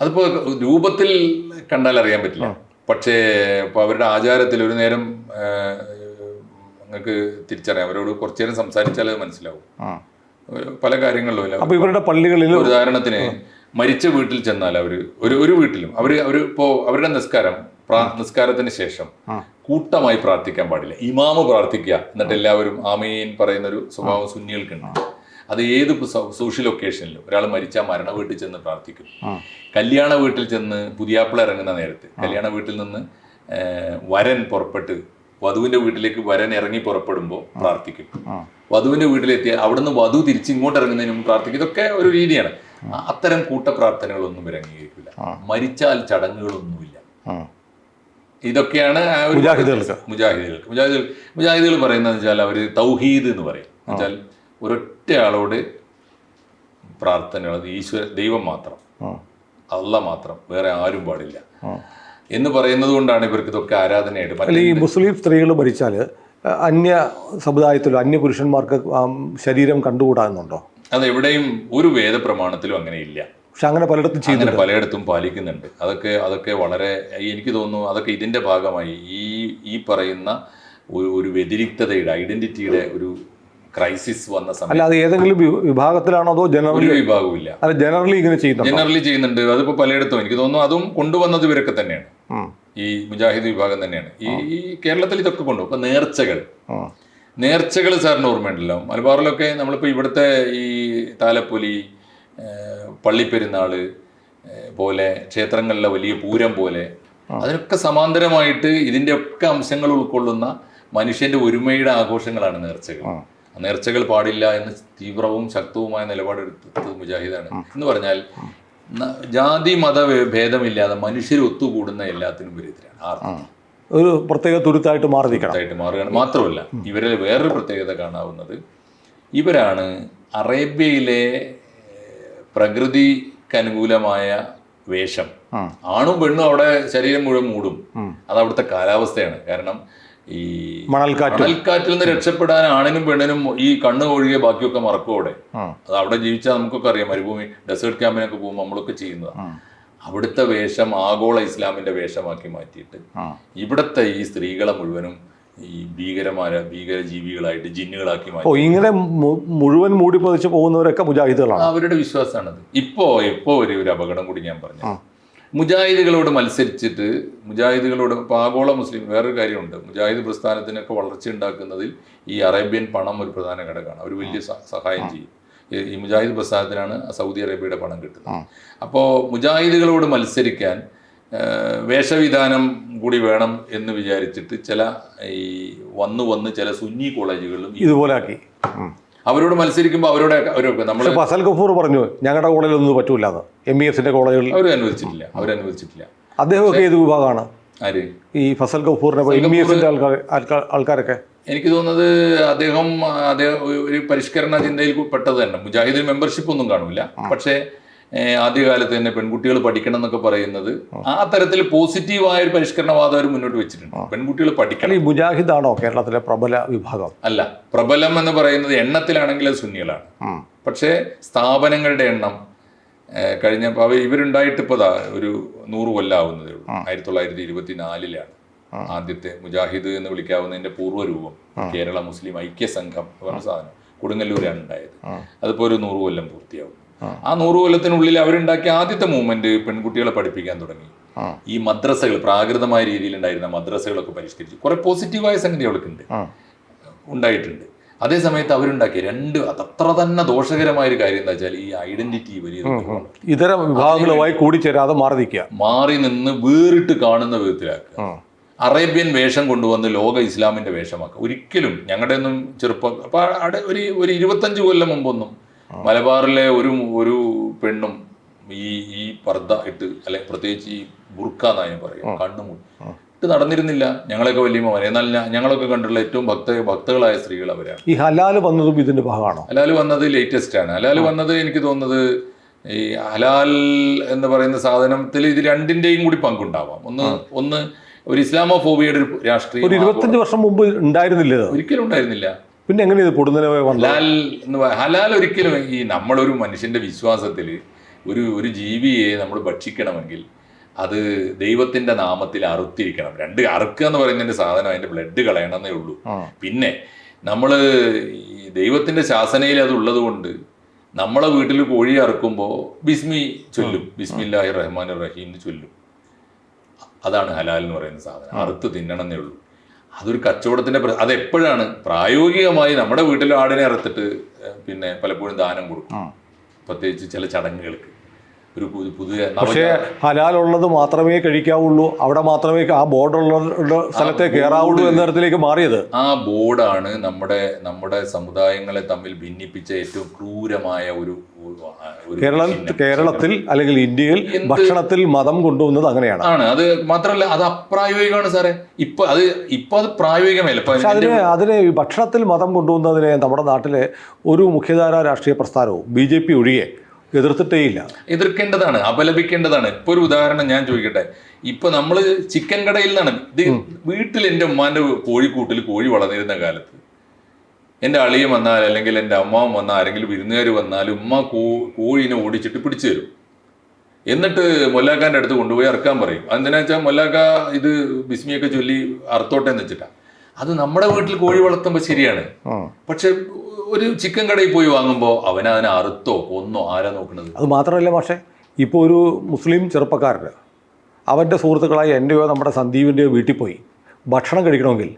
അതിപ്പോൾ രൂപത്തിൽ കണ്ടാൽ അറിയാൻ പറ്റില്ല. പക്ഷേ ഇപ്പോൾ അവരുടെ ആചാരത്തിൽ ഒരു നേരം നിങ്ങൾക്ക് തിരിച്ചറിയാം. അവരോട് കുറച്ചു നേരം സംസാരിച്ചാൽ അത് മനസ്സിലാവും പല കാര്യങ്ങളിലും. അപ്പോൾ ഇവരുടെ പള്ളികളിൽ ഉദാഹരണത്തിന് മരിച്ച വീട്ടിൽ ചെന്നാൽ ഒരു വീട്ടിലും ഇപ്പോൾ അവരുടെ നിസ്കാരത്തിന് ശേഷം കൂട്ടമായി പ്രാർത്ഥിക്കാൻ പാടില്ല. ഇമാമ് പ്രാർത്ഥിക്കുക, എന്നിട്ട് എല്ലാവരും ആമീൻ പറയുന്നൊരു സ്വഭാവം സുന്നികൾക്കുണ്ട്. അത് ഏത് സോഷ്യൽ ഒക്കേഷനിലും ഒരാൾ മരിച്ചാൽ മരണ വീട്ടിൽ ചെന്ന് പ്രാർത്ഥിക്കും. കല്യാണ വീട്ടിൽ ചെന്ന് പുതിയാപ്പിള ഇറങ്ങുന്ന നേരത്ത് കല്യാണ വീട്ടിൽ നിന്ന് വരൻ പുറപ്പെട്ട് വധുവിന്റെ വീട്ടിലേക്ക് വരൻ ഇറങ്ങി പുറപ്പെടുമ്പോൾ പ്രാർത്ഥിക്കും. വധുവിന്റെ വീട്ടിലെത്തിയ അവിടുന്ന് വധു തിരിച്ചിങ്ങോട്ട് ഇറങ്ങുന്നതിന് മുമ്പ് പ്രാർത്ഥിക്കും. ഇതൊക്കെ ഒരു രീതിയാണ്. അത്തരം കൂട്ടപ്രാർത്ഥനകളൊന്നും ഇവർ അംഗീകരിക്കില്ല. മരിച്ചാൽ ചടങ്ങുകളൊന്നുമില്ല. ഇതൊക്കെയാണ് മുജാഹിദുകൾ പറയുന്നത് വെച്ചാൽ അവര് തൗഹീദ് എന്ന് പറയും. എന്നുവെച്ചാൽ ഒരൊറ്റ ആളോട് പ്രാർത്ഥന, ദൈവം മാത്രം, അള്ളാഹ് മാത്രം, വേറെ ആരും പാടില്ല എന്ന് പറയുന്നത് കൊണ്ടാണ് ഇവർക്ക് ഇതൊക്കെ ആരാധനയായിട്ട്. ഈ മുസ്ലിം സ്ത്രീകൾ മരിച്ചാൽ അന്യ സമുദായത്തിലോ അന്യ പുരുഷന്മാർക്ക് ശരീരം കണ്ടുകൂടാന്നുണ്ടോ? അതെവിടെയും ഒരു വേദപ്രമാണത്തിലും അങ്ങനെയില്ല. പക്ഷെ അങ്ങനെ പലയിടത്തും പാലിക്കുന്നുണ്ട്. അതൊക്കെ വളരെ, എനിക്ക് തോന്നുന്നു അതൊക്കെ ഇതിന്റെ ഭാഗമായി ഈ പറയുന്ന ഒരു വ്യതിരിക്തതയുടെ ഐഡന്റിറ്റിയുടെ ഒരു ക്രൈസിസ് വന്ന സമയം. അല്ല, അത് ഏതെങ്കിലും വിഭാഗത്തിലാണോ അതോ ജനറലി? ഒരു വിഭാഗവും ഇല്ല. ജനറലി ഇങ്ങനെ ചെയ്യുന്നുണ്ട്. ജനറലി ചെയ്യുന്നുണ്ട്. അതിപ്പോ പലയിടത്തും എനിക്ക് തോന്നുന്നു അതും കൊണ്ടുവന്നത് ഇവരൊക്കെ തന്നെയാണ്. ഈ മുജാഹിദ് വിഭാഗം തന്നെയാണ്. ഈ കേരളത്തിൽ ഇതൊക്കെ കൊണ്ടുപോകും. ഇപ്പൊ നേർച്ചകൾ സാറിന് ഓർമ്മയുണ്ടല്ലോ, മലബാറിലൊക്കെ നമ്മളിപ്പോൾ ഇവിടുത്തെ ഈ താലപ്പൊലി, പള്ളിപ്പെരുന്നാള് പോലെ, ക്ഷേത്രങ്ങളിലെ വലിയ പൂരം പോലെ, അതിനൊക്കെ സമാന്തരമായിട്ട് ഇതിൻ്റെ ഒക്കെ അംശങ്ങൾ ഉൾക്കൊള്ളുന്ന മനുഷ്യന്റെ ഒരുമയുടെ ആഘോഷങ്ങളാണ് നേർച്ചകൾ. നേർച്ചകൾ പാടില്ല എന്ന് തീവ്രവും ശക്തവുമായ നിലപാടെടുത്തത് മുജാഹിദാണ്. എന്ന് പറഞ്ഞാൽ ജാതി മത ഭേദമില്ലാതെ മനുഷ്യർ ഒത്തുകൂടുന്ന എല്ലാത്തിനും വിരുദ്ധരാണ്. ഒരു പ്രത്യേക തുരുത്തായിട്ട് മാറുകയാണ്. മാത്രമല്ല ഇവരിൽ വേറൊരു പ്രത്യേകത കാണാവുന്നത്, ഇവരാണ് അറേബ്യയിലെ പ്രകൃതിക്കനുകൂലമായ വേഷം. ആണും പെണ്ണും അവിടെ ശരീരം മുഴുവൻ മൂടും. അത് അവിടുത്തെ കാലാവസ്ഥയാണ്. കാരണം ഈ മണൽക്കാറ്റിൽ നിന്ന് രക്ഷപ്പെടാൻ ആണിനും പെണ്ണിനും ഈ കണ്ണ് ഒഴികെ ബാക്കിയൊക്കെ മറക്കും അവിടെ. അത് അവിടെ ജീവിച്ചാൽ നമുക്കൊക്കെ അറിയാം. മരുഭൂമി ഡെസേർട്ട് ക്യാമ്പിനൊക്കെ പോകുമ്പോൾ നമ്മളൊക്കെ ചെയ്യുന്നതാണ്. അവിടുത്തെ വേഷം ആഗോള ഇസ്ലാമിന്റെ വേഷമാക്കി മാറ്റിയിട്ട് ഇവിടുത്തെ ഈ സ്ത്രീകളെ മുഴുവനും ഈ ഭീകര ജീവികളായിട്ട് ജിന്നുകളാക്കി മാറ്റി. ഇങ്ങനെ മുഴുവൻ മൂടി പതിച്ച് പോകുന്നവരൊക്കെ മുജാഹിദുകളാണ്. അവരുടെ വിശ്വാസമാണത്. ഇപ്പോ ഒരു അപകടം കൂടി ഞാൻ പറഞ്ഞു. മുജാഹിദുകളോട് മത്സരിച്ചിട്ട് ഇപ്പോൾ ആഗോള മുസ്ലിം വേറൊരു കാര്യമുണ്ട്. മുജാഹിദ് പ്രസ്ഥാനത്തിനൊക്കെ വളർച്ച ഉണ്ടാക്കുന്നതിൽ ഈ അറേബ്യൻ പണം ഒരു പ്രധാന ഘടകമാണ്. അവർ വലിയ സഹായം ചെയ്യും. ഈ മുജാഹിദ് പ്രസ്ഥാനത്തിനാണ് സൗദി അറേബ്യയുടെ പണം കിട്ടുന്നത്. അപ്പോൾ മുജാഹിദുകളോട് മത്സരിക്കാൻ വേഷവിധാനം കൂടി വേണം എന്ന് വിചാരിച്ചിട്ട് ചില ഈ വന്ന് ചില സുന്നി കോളേജുകളിലും ഇതുപോലെ ആക്കി അവരോട് മത്സരിക്കുമ്പോൾ അവരൊക്കെ നമ്മൾ ഫസൽ ഗഫൂർ പറഞ്ഞു ഞങ്ങളുടെ കോളേജിലൊന്നും പറ്റൂല. MESന്റെ കോളേജുകളിൽ അവരനുവദിച്ചിട്ടില്ല. അദ്ദേഹമൊക്കെ ഏത് വിഭാഗമാണ്? ആര്? ഈ ഫസൽ ഗഫൂറിന്റെ MESന്റെ ആൾക്കാരൊക്കെ. എനിക്ക് തോന്നുന്നത് അദ്ദേഹം ഒരു പരിഷ്കരണ ചിന്തയിൽ പെട്ടത് തന്നെ. മുജാഹിദിൽ മെമ്പർഷിപ്പ് ഒന്നും കാണില്ല. പക്ഷേ ആദ്യകാലത്ത് തന്നെ പെൺകുട്ടികൾ പഠിക്കണം എന്നൊക്കെ പറയുന്നത് ആ തരത്തിൽ പോസിറ്റീവായ ഒരു പരിഷ്കരണവാദം അവർ മുന്നോട്ട് വെച്ചിട്ടുണ്ട്. പെൺകുട്ടികൾ പഠിക്കണം. ഈ മുജാഹിദാണോ കേരളത്തിലെ പ്രബല വിഭാഗം? അല്ല, പ്രബലം എന്ന് പറയുന്നത് എണ്ണത്തിലാണെങ്കിൽ അത് സുന്നികളാണ്. പക്ഷേ സ്ഥാപനങ്ങളുടെ എണ്ണം കഴിഞ്ഞപ്പോൾ ഇവരുണ്ടായിട്ട് ഇപ്പോൾ ഒരു 100 കൊല്ലാവുന്നതേ ഉള്ളൂ. 1924 ആദ്യത്തെ മുജാഹിദ് എന്ന് വിളിക്കാവുന്നതിന്റെ പൂർവ്വരൂപം കേരള മുസ്ലിം ഐക്യ സംഘം പറഞ്ഞ സാധനം കൊടുങ്ങല്ലൂരാണ് ഉണ്ടായത്. അതിപ്പോൾ ഒരു 100 കൊല്ലം പൂർത്തിയാവും. ആ 100 കൊല്ലത്തിനുള്ളിൽ അവരുണ്ടാക്കിയ ആദ്യത്തെ മൂവ്മെന്റ് പെൺകുട്ടികളെ പഠിപ്പിക്കാൻ തുടങ്ങി. ഈ മദ്രസകൾ, പ്രാകൃതമായ രീതിയിൽ ഉണ്ടായിരുന്ന മദ്രസകളൊക്കെ പരിഷ്കരിച്ചു. കുറെ പോസിറ്റീവായ സംഗതികളൊക്കെ ഉണ്ടായിട്ടുണ്ട്. അതേ സമയത്ത് അവരുണ്ടാക്കിയ അത്ര തന്നെ ദോഷകരമായ ഒരു കാര്യം എന്താ വെച്ചാൽ ഈ ഐഡന്റിറ്റി വലിയ ഇതര വിഭാഗങ്ങളുമായി കൂടിച്ചേരാതെ മാറി നിന്ന് വേറിട്ട് കാണുന്ന വിധത്തിലാക്കുക. അറേബ്യൻ വേഷം കൊണ്ടുവന്ന് ലോക ഇസ്ലാമിന്റെ വേഷമാക്കുക. ഒരിക്കലും ഞങ്ങളുടെ ഒന്നും ചെറുപ്പം ഒരു 25 കൊല്ലം മുമ്പൊന്നും മലബാറിലെ ഒരു പെണ്ണും ഈ പർദ്ദ ഇട്ട്, അല്ലെ പ്രത്യേകിച്ച് ഈ ബുർക്ക എന്നാണ് പറയും, കണ്ണുമുട്ട് ഇട്ട് നടന്നിരുന്നില്ല. ഞങ്ങളൊക്കെ വലിയ എന്നാൽ ഞങ്ങളൊക്കെ കണ്ടിട്ടുള്ള ഏറ്റവും ഭക്തകളായ സ്ത്രീകൾ അവരാണ്. ഈ ഹലാൽ വന്നതും ഇതിന്റെ ഭാഗമാണോ? ഹലാൽ വന്നത് ലേറ്റസ്റ്റ് ആണ്. ഹലാൽ വന്നത് എനിക്ക് തോന്നുന്നത് ഈ ഹലാൽ എന്ന് പറയുന്ന സാധനത്തിൽ ഇത് രണ്ടിന്റെയും കൂടി പങ്കുണ്ടാവാം. ഒന്ന് ഒരു ഇസ്ലാമോഫോബിയയുടെ ഒരു രാഷ്ട്രീയം 25 വർഷം മുമ്പ് ഉണ്ടായിരുന്നില്ല. ഒരിക്കലും ഉണ്ടായിരുന്നില്ല. പിന്നെ എങ്ങനെ ഇത് പൊടുന്നനെ ഹലാൽ ഒരിക്കലും ഈ നമ്മളൊരു മനുഷ്യന്റെ വിശ്വാസത്തിൽ ഒരു ജീവിയെ നമ്മൾ ഭക്ഷിക്കണമെങ്കിൽ അത് ദൈവത്തിന്റെ നാമത്തിൽ അറുത്തിരിക്കണം. അറുക്കുക എന്ന് പറയുന്നതിന്റെ സാധനം അതിന്റെ ബ്ലഡ് കളയണമെന്നേ ഉള്ളൂ. പിന്നെ നമ്മള് ഈ ദൈവത്തിന്റെ ശാസനയിൽ അത് ഉള്ളത് കൊണ്ട് നമ്മളെ വീട്ടിൽ കോഴി അറുക്കുമ്പോൾ ബിസ്മി ചൊല്ലും, ബിസ്മില്ലാഹിർ റഹ്മാനിർ റഹീം ചൊല്ലും. അതാണ് ഹലാൽ എന്ന് പറയുന്ന സാധനം. അറുത്ത് തിന്നണമെന്നേ ഉള്ളൂ. അതൊരു കച്ചവടത്തിന്റെ അതെപ്പോഴാണ് പ്രായോഗികമായി നമ്മുടെ വീട്ടിൽ ആടിനെ അറുത്തിട്ട് പിന്നെ പലപ്പോഴും ദാനം കൊടുക്കും, പ്രത്യേകിച്ച് ചില ചടങ്ങുകൾക്ക്. ഒരു പുതിയ പക്ഷേ ഹലാൽ ഉള്ളത് മാത്രമേ കഴിക്കാവുള്ളൂ, അവിടെ മാത്രമേ ആ ബോർഡുള്ള സ്ഥലത്തെ കയറാവുള്ളൂ എന്ന തരത്തിലേക്ക് മാറിയത്. ആ ബോർഡാണ് നമ്മുടെ സമുദായങ്ങളെ തമ്മിൽ ഭിന്നിപ്പിച്ച ഏറ്റവും ക്രൂരമായ ഒരു കേരളത്തിൽ അല്ലെങ്കിൽ ഇന്ത്യയിൽ ഭക്ഷണത്തിൽ മതം കൊണ്ടുവന്നത് അങ്ങനെയാണ്. അത് മാത്രമല്ല അത് അപ്രായോഗികമാണ് സാറേ. ഇപ്പൊ അത് പ്രായോഗികമല്ല. അതിനെ ഭക്ഷണത്തിൽ മതം കൊണ്ടുവന്നതിനെ നമ്മുടെ നാട്ടിലെ ഒരു മുഖ്യധാര രാഷ്ട്രീയ പ്രസ്ഥാനവും BJP ഒഴികെ എതിർത്തിട്ടേയില്ല. എതിർക്കേണ്ടതാണ്, അപലപിക്കേണ്ടതാണ്. ഇപ്പൊ ഒരു ഉദാഹരണം ഞാൻ ചോദിക്കട്ടെ. ഇപ്പൊ നമ്മള് ചിക്കൻ കടയിൽ നിന്നാണ് ഇത്. വീട്ടിൽ എൻ്റെ ഉമ്മാന്റെ കോഴിക്കൂട്ടിൽ കോഴി വളർന്നിരുന്ന കാലത്ത് എൻ്റെ അളിയൻ വന്നാൽ അല്ലെങ്കിൽ എൻ്റെ അമ്മാവൻ വന്നാൽ ആരെങ്കിലും വിരുന്നുകാർ വന്നാൽ ഉമ്മ കോഴീനെ ഓടിച്ചിട്ട് പിടിച്ചു തരും. എന്നിട്ട് മൊല്ലാക്കാൻ്റെ അടുത്ത് കൊണ്ടുപോയി അറുക്കാൻ പറയും. അതെന്തിനാ വെച്ചാൽ മൊല്ലാക്ക ഇത് ബിസ്മിയൊക്കെ ചൊല്ലി അറുത്തോട്ടെ എന്ന് വെച്ചിട്ടാ. അത് നമ്മുടെ വീട്ടിൽ കോഴി വളർത്തുമ്പോൾ ശരിയാണ്. പക്ഷെ ഒരു ചിക്കൻ കടയിൽ പോയി വാങ്ങുമ്പോൾ അവനതിനെ അറുത്തോ കൊന്നോ ആരാ നോക്കുന്നത്? അത് മാത്രമല്ല പക്ഷേ ഇപ്പോൾ ഒരു മുസ്ലിം ചെറുപ്പക്കാരന് അവൻ്റെ സുഹൃത്തുക്കളായ എൻ്റെയോ നമ്മുടെ സന്ദീപിൻ്റെയോ വീട്ടിൽ പോയി ഭക്ഷണം കഴിക്കണമെങ്കിൽ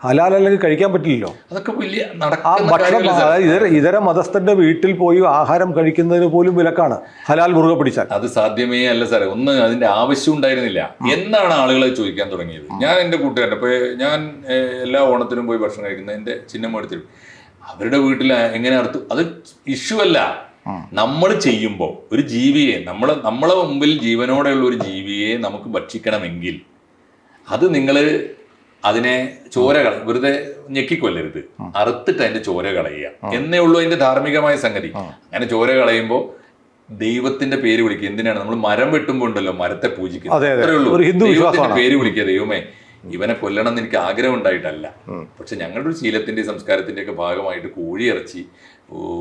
ഹലാൽ അല്ലെങ്കിൽ കഴിക്കാൻ പറ്റില്ലല്ലോ. അതൊക്കെ വലിയ ആ നടക്കുന്ന ഭക്ഷണം കാര്യമല്ലേ സാർ? അതായത് ഇതര മതസ്ഥൻ്റെ വീട്ടിൽ പോയി ആഹാരം കഴിക്കുന്നതിന് പോലും വിലക്കാണ് ഹലാൽ മുറുകെ പിടിച്ചാൽ. അത് സാധ്യമേ അല്ല സാറേ. ഒന്ന് അതിന്റെ ആവശ്യം ഉണ്ടായിരുന്നില്ല. എന്നാണ് ആളുകൾ ചോദിക്കാൻ തുടങ്ങിയത്? ഞാൻ എൻ്റെ കൂട്ടുകാരുടെ ഇപ്പോൾ ഞാൻ എല്ലാ ഓണത്തിനും പോയി ഭക്ഷണം കഴിക്കുന്നത് എൻ്റെ ചിഹ്നം എടുത്തിട്ട് അവരുടെ വീട്ടിൽ എങ്ങനെ അർത്ഥം അത് ഇഷ്യൂ അല്ല. നമ്മൾ ചെയ്യുമ്പോൾ ഒരു ജീവിയെ നമ്മളെ മുമ്പിൽ ജീവനോടെയുള്ള ഒരു ജീവിയെ നമുക്ക് ഭക്ഷിക്കണമെങ്കിൽ അത് നിങ്ങൾ അതിനെ ചോരകൾ വെറുതെ ഞെക്കിക്കൊല്ലരുത്, അറുത്തിട്ട് അതിന്റെ ചോര കളയുക എന്നേ ഉള്ളൂ അതിന്റെ ധാർമ്മികമായ സംഗതി. അങ്ങനെ ചോര കളയുമ്പോൾ ദൈവത്തിന്റെ പേര് വിളിക്കുക. എന്തിനാണ് നമ്മൾ മരം വെട്ടുമ്പോൾ ഉണ്ടല്ലോ മരത്തെ പൂജിക്കുന്നത്, അത്രേ ഉള്ളൂ. ദൈവത്തിന്റെ പേര് വിളിക്കുക. ദൈവമേ ഇവനെ കൊല്ലണം എന്ന് എനിക്ക് ആഗ്രഹം ഉണ്ടായിട്ടല്ല, പക്ഷെ ഞങ്ങളുടെ ഒരു ശീലത്തിന്റെ സംസ്കാരത്തിന്റെ ഒക്കെ ഭാഗമായിട്ട് കോഴിയിറച്ചി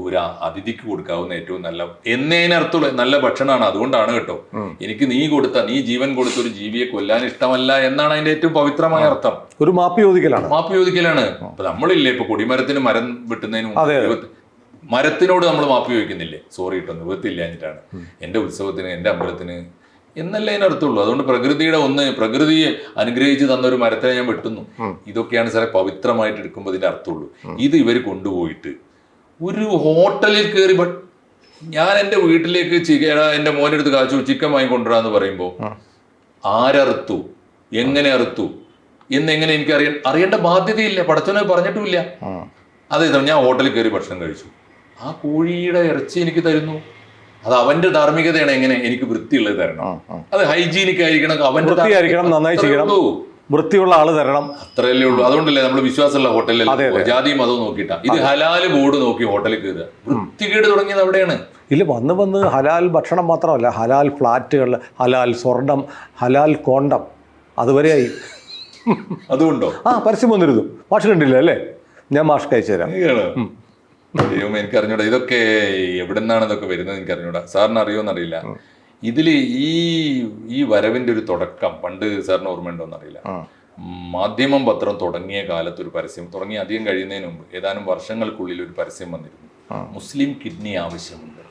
ഒരു അതിഥിക്ക് കൊടുക്കാവുന്ന ഏറ്റവും നല്ല എന്നതിനർത്ഥമുള്ള നല്ല ഭക്ഷണമാണ്. അതുകൊണ്ടാണ് കേട്ടോ എനിക്ക് നീ ജീവൻ കൊടുത്ത ഒരു ജീവിയെ കൊല്ലാൻ ഇഷ്ടമല്ല എന്നാണ് അതിന്റെ ഏറ്റവും പവിത്രമായ അർത്ഥം. ഒരു മാപ്പ് ചോദിക്കലാണ്. അപ്പൊ നമ്മളില്ലേ ഇപ്പൊ കൊടിമരത്തിന് മരം വെട്ടുന്നതിന് മുമ്പ് മരത്തിനോട് നമ്മൾ മാപ്പ് ചോദിക്കുന്നില്ലേ? സോറി കേട്ടോ നിവൃത്തില്ല എന്നിട്ടാണ് എന്റെ ഉത്സവത്തിന് എന്റെ അമ്പലത്തിന് എന്നല്ലേ അതിനർത്ഥമുള്ളൂ. അതുകൊണ്ട് പ്രകൃതിയെ അനുഗ്രഹിച്ച് തന്നൊരു മരത്തെ ഞാൻ വെട്ടുന്നു. ഇതൊക്കെയാണ് സാറേ പവിത്രമായിട്ട് എടുക്കുമ്പോൾ ഇതിന്റെ അർത്ഥമുള്ളൂ. ഇത് ഇവർ കൊണ്ടുപോയിട്ട് ഒരു ഹോട്ടലിൽ കയറി ഞാൻ എൻ്റെ വീട്ടിലേക്ക് എൻ്റെ മോൻ്റെ അടുത്ത് കാച്ചു ചിക്കൻ വാങ്ങി കൊണ്ടുവരാന്ന് പറയുമ്പോൾ ആരറുത്തു, എങ്ങനെ അറുത്തു എന്നെങ്ങനെ എനിക്ക് അറിയേണ്ട ബാധ്യതയില്ല. പടച്ചോനെ പറഞ്ഞിട്ടുമില്ല. അതേ ഞാൻ ഹോട്ടലിൽ കയറി ഭക്ഷണം കഴിച്ചു, ആ കോഴിയുടെ ഇറച്ചി എനിക്ക് തരുന്നു. അത് അവന്റെ ധാർമ്മികതയാണ്. എങ്ങനെ എനിക്ക് വൃത്തിയുള്ളത് തരണം, അത് ഹൈജീനിക് ആയിരിക്കണം, അവന്റെ നന്നായി ചെയ്യണം, വൃത്തിയുള്ള ആള് തരണം, അത്രയല്ലേ ഉള്ളൂ. അതുകൊണ്ടല്ലേ നമ്മൾ വിശ്വാസമുള്ള ഹോട്ടലിൽ ജാതി മതവും നോക്കിയിട്ടാ ഇത് ഹലാല് ബോർഡ് നോക്കി ഹോട്ടലിൽ കയറുക. വൃത്തികേട് തുടങ്ങിയത് അവിടെയാണ്. ഇല്ല വന്ന് ഹലാൽ ഭക്ഷണം മാത്രമല്ല, ഹലാൽ ഫ്ലാറ്റുകൾ, ഹലാൽ സ്വർണം, ഹലാൽ കോണ്ടം അതുവരെയായി. അതുകൊണ്ടോ? പരസ്യം വന്നിരുന്നു. മാഷ് കണ്ടില്ല അല്ലേ? ഞാൻ മാഷ്ക്ക് അയച്ചു തരാം. എനിക്ക് അറിഞ്ഞൂടാ ഇതൊക്കെ എവിടെ നിന്നാണ് ഇതൊക്കെ വരുന്നത്, എനിക്ക് അറിഞ്ഞൂടാ. സാറിന് അറിയോന്നറിയില്ല. ഇതിൽ ഈ വരവിന്റെ ഒരു തുടക്കം പണ്ട് സാറിന് ഓർമ്മയുണ്ടോന്നറിയില്ല. മാധ്യമം പത്രം തുടങ്ങിയ കാലത്ത് ഒരു പരസ്യം തുടങ്ങി അധികം കഴിയുന്നതിന് മുമ്പ് ഏതാനും വർഷങ്ങൾക്കുള്ളിൽ ഒരു പരസ്യം വന്നിരുന്നു. മുസ്ലിം കിഡ്നി ആവശ്യമുണ്ട്.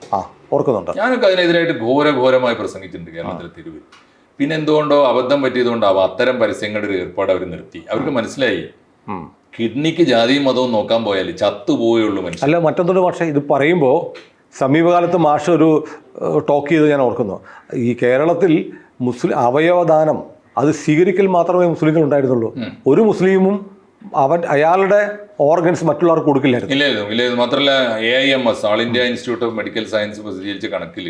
ഓർക്കുന്നുണ്ട്. ഞാനൊക്കെ അതിനെതിരായിട്ട് ഘോരമായി പ്രസംഗിച്ചിട്ടുണ്ട് കേരളത്തിലെ തെരുവിൽ. പിന്നെ എന്തുകൊണ്ടോ അബദ്ധം പറ്റിയതുകൊണ്ടാവും അത്തരം പരസ്യങ്ങളുടെ ഒരു ഏർപ്പാട് അവർ നിർത്തി. അവർക്ക് മനസ്സിലായി കിഡ്നിക്ക് ജാതിയും മതവും നോക്കാൻ പോയാൽ ചത്തുപോയുള്ളൂ മനുഷ്യൻ. അല്ല മറ്റൊന്നുണ്ട്. പക്ഷേ ഇത് പറയുമ്പോൾ സമീപകാലത്ത് മാഷ് ഒരു ടോക്ക് ചെയ്ത് ഞാൻ ഓർക്കുന്നു. ഈ കേരളത്തിൽ അവയവദാനം അത് സ്വീകരിക്കൽ മാത്രമേ മുസ്ലിങ്ങൾ ഉണ്ടായിരുന്നുള്ളൂ. ഒരു മുസ്ലിമും അയാളുടെ ഓർഗൻസ് മറ്റുള്ളവർക്ക് കൊടുക്കില്ലായിരുന്നു. ഇല്ലായിരുന്നു. മാത്രമല്ല AIMS all India institute of medical science പ്രസിദ്ധീകരിച്ച കണക്കിൽ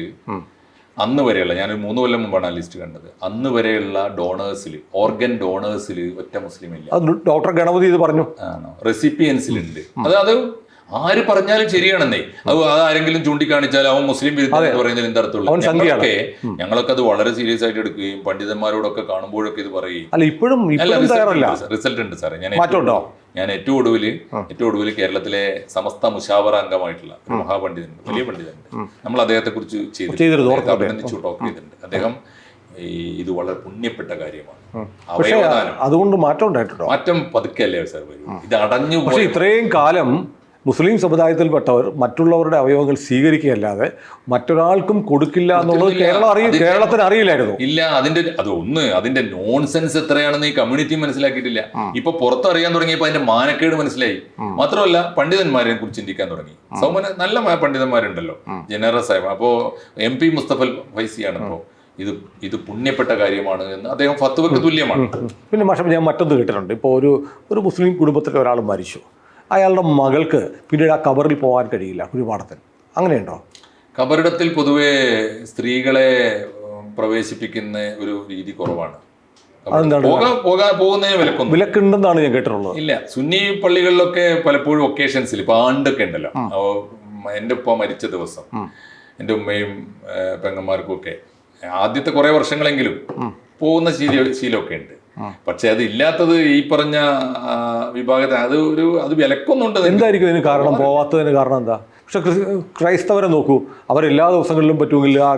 അന്ന് വരെയുള്ള, ഞാനൊരു 3 കൊല്ലം മുമ്പാണ് ആ ലിസ്റ്റ് കണ്ടത്, അന്ന് വരെയുള്ള ഓർഗൻ ഡോണേഴ്സിൽ ഒറ്റ മുസ്ലിം ഇല്ല. ഡോക്ടർ ഗണപതി ഇത് പറഞ്ഞു. റെസിപ്പിയൻസിലുണ്ട്. അത് ആര് പറഞ്ഞാലും ശരിയാണെന്നേ. അത് ആരെങ്കിലും ചൂണ്ടിക്കാണിച്ചാൽ അവൻ മുസ്ലിം വിരുദ്ധ പറയുന്നതിൽ എന്താ അർത്ഥമുള്ളൂ? ഞങ്ങളൊക്കെ അത് വളരെ സീരിയസ് ആയിട്ട് എടുക്കുകയും പണ്ഡിതന്മാരോടൊക്കെ കാണുമ്പോഴൊക്കെ ഇത് പറയുകയും. റിസൾട്ട് ഉണ്ട് സാറേ. ഞാൻ ഏറ്റവും ഒടുവിൽ കേരളത്തിലെ സമസ്ത മുഷാവറ അംഗമായിട്ടുള്ള ഒരു മഹാപണ്ഡിതനുണ്ട്, വലിയ പണ്ഡിതനുണ്ട്. നമ്മൾ അദ്ദേഹത്തെ കുറിച്ച് അഭിനന്ദിച്ചു ടോക്ക് ചെയ്തിട്ടുണ്ട്. അദ്ദേഹം ഇത് വളരെ പുണ്യപ്പെട്ട കാര്യമാണ്. അതുകൊണ്ട് മാറ്റം ഉണ്ടായിട്ടുണ്ടോ? മാറ്റം പതുക്കെ അല്ലേ സാർ വരും. ഇത് അടഞ്ഞു. ഇത്രയും കാലം മുസ്ലിം സമുദായത്തിൽപ്പെട്ടവർ മറ്റുള്ളവരുടെ അവയവങ്ങൾ സ്വീകരിക്കുകയല്ലാതെ മറ്റൊരാൾക്കും കൊടുക്കില്ല എന്നുള്ളത് കേരളത്തിന് അറിയില്ലായിരുന്നു. ഇല്ല, അതിന്റെ നോൺസെൻസ് എത്രയാണെന്ന് ഈ കമ്മ്യൂണിറ്റി മനസ്സിലാക്കിയിട്ടില്ല. ഇപ്പൊ പുറത്തറിയാൻ തുടങ്ങിയപ്പോൾ അതിന്റെ മാനക്കേട് മനസ്സിലായി. മാത്രമല്ല പണ്ഡിതന്മാരെ കുറിച്ച് ചിന്തിക്കാൻ തുടങ്ങി. നല്ല പണ്ഡിതന്മാരുണ്ടല്ലോ, ജനറസ് ആയ. അപ്പോ MP മുസ്തഫൽ ഫൈസിയാണ് ഇപ്പോ ഇത് പുണ്യപ്പെട്ട കാര്യമാണ് എന്ന് അദ്ദേഹം ഫത്വയ്ക്ക് തുല്യമാണ്. പിന്നെ പക്ഷേ ഞാൻ മറ്റൊന്ന് കേട്ടിട്ടുണ്ട്. ഇപ്പോൾ ഒരു മുസ്ലിം കുടുംബത്തിലെ ഒരാൾ മരിച്ചു, അയാളുടെ മകൾക്ക് പിന്നീട് ആ കബറിൽ പോകാൻ കഴിയില്ല, കുഴിമാടത്തിൽ. അങ്ങനെയുണ്ടോ? കബറിടത്തിൽ പൊതുവെ സ്ത്രീകളെ പ്രവേശിപ്പിക്കുന്ന ഒരു രീതി കുറവാണ്. പോകുന്നതിന് വിലക്കുണ്ടെന്നാണ് ഞാൻ കേട്ടിട്ടുള്ളത്. ഇല്ല, സുന്നി പള്ളികളിലൊക്കെ പലപ്പോഴും ഒക്കേഷൻസിൽ ഇപ്പൊ ആണ്ടൊക്കെ ഉണ്ടല്ലോ, എൻ്റെ ഉപ്പ മരിച്ച ദിവസം എൻ്റെ ഉമ്മയും പെങ്ങന്മാർക്കും ഒക്കെ ആദ്യത്തെ കുറെ വർഷങ്ങളെങ്കിലും പോകുന്ന ശീലമൊക്കെ ഉണ്ട്. പക്ഷെ അത് ഇല്ലാത്തത് ഈ പറഞ്ഞ വിഭാഗത്തെ അത് വിലക്കൊന്നുണ്ട്. എന്തായിരിക്കും ഇതിന് കാരണം? പോവാത്തതിന് കാരണം എന്താ? പക്ഷെ ക്രൈസ്തവരെ നോക്കൂ, അവരെല്ലാ ദിവസങ്ങളിലും പറ്റുമെങ്കിൽ ആ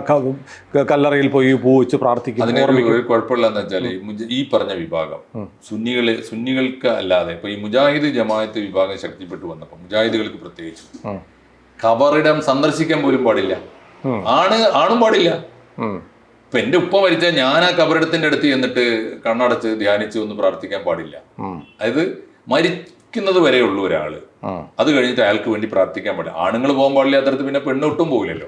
കല്ലറയിൽ പോയി പൂ വെച്ച് പ്രാർത്ഥിക്കും. അതിന് കുഴപ്പമില്ലെന്ന് വെച്ചാൽ ഈ പറഞ്ഞ വിഭാഗം സുന്നികൾക്ക് അല്ലാതെ ഇപ്പൊ ഈ മുജാഹിദ് ജമാഅത്ത് വിഭാഗം ശക്തിപ്പെട്ടു വന്നപ്പോൾ മുജാഹിദുകൾക്ക് പ്രത്യേകിച്ചു കബറിടം സന്ദർശിക്കാൻ പോലും പാടില്ല. ആണും പാടില്ല. ഇപ്പൊ എന്റെ ഉപ്പ മരിച്ചാൽ ഞാൻ ആ കബറിടത്തിന്റെ അടുത്ത് ചെന്നിട്ട് കണ്ണടച്ച് ധ്യാനിച്ച് ഒന്ന് പ്രാർത്ഥിക്കാൻ പാടില്ല. അതായത് മരിക്കുന്നത് വരെ ഉള്ളൂ ഒരാള്, അത് കഴിഞ്ഞിട്ട് അയാൾക്ക് വേണ്ടി പ്രാർത്ഥിക്കാൻ പാടില്ല. ആണുങ്ങൾ പോകാൻ പാടില്ല അത്തരത്തിൽ, പിന്നെ പെണ്ണൊട്ടും പോകില്ലല്ലോ.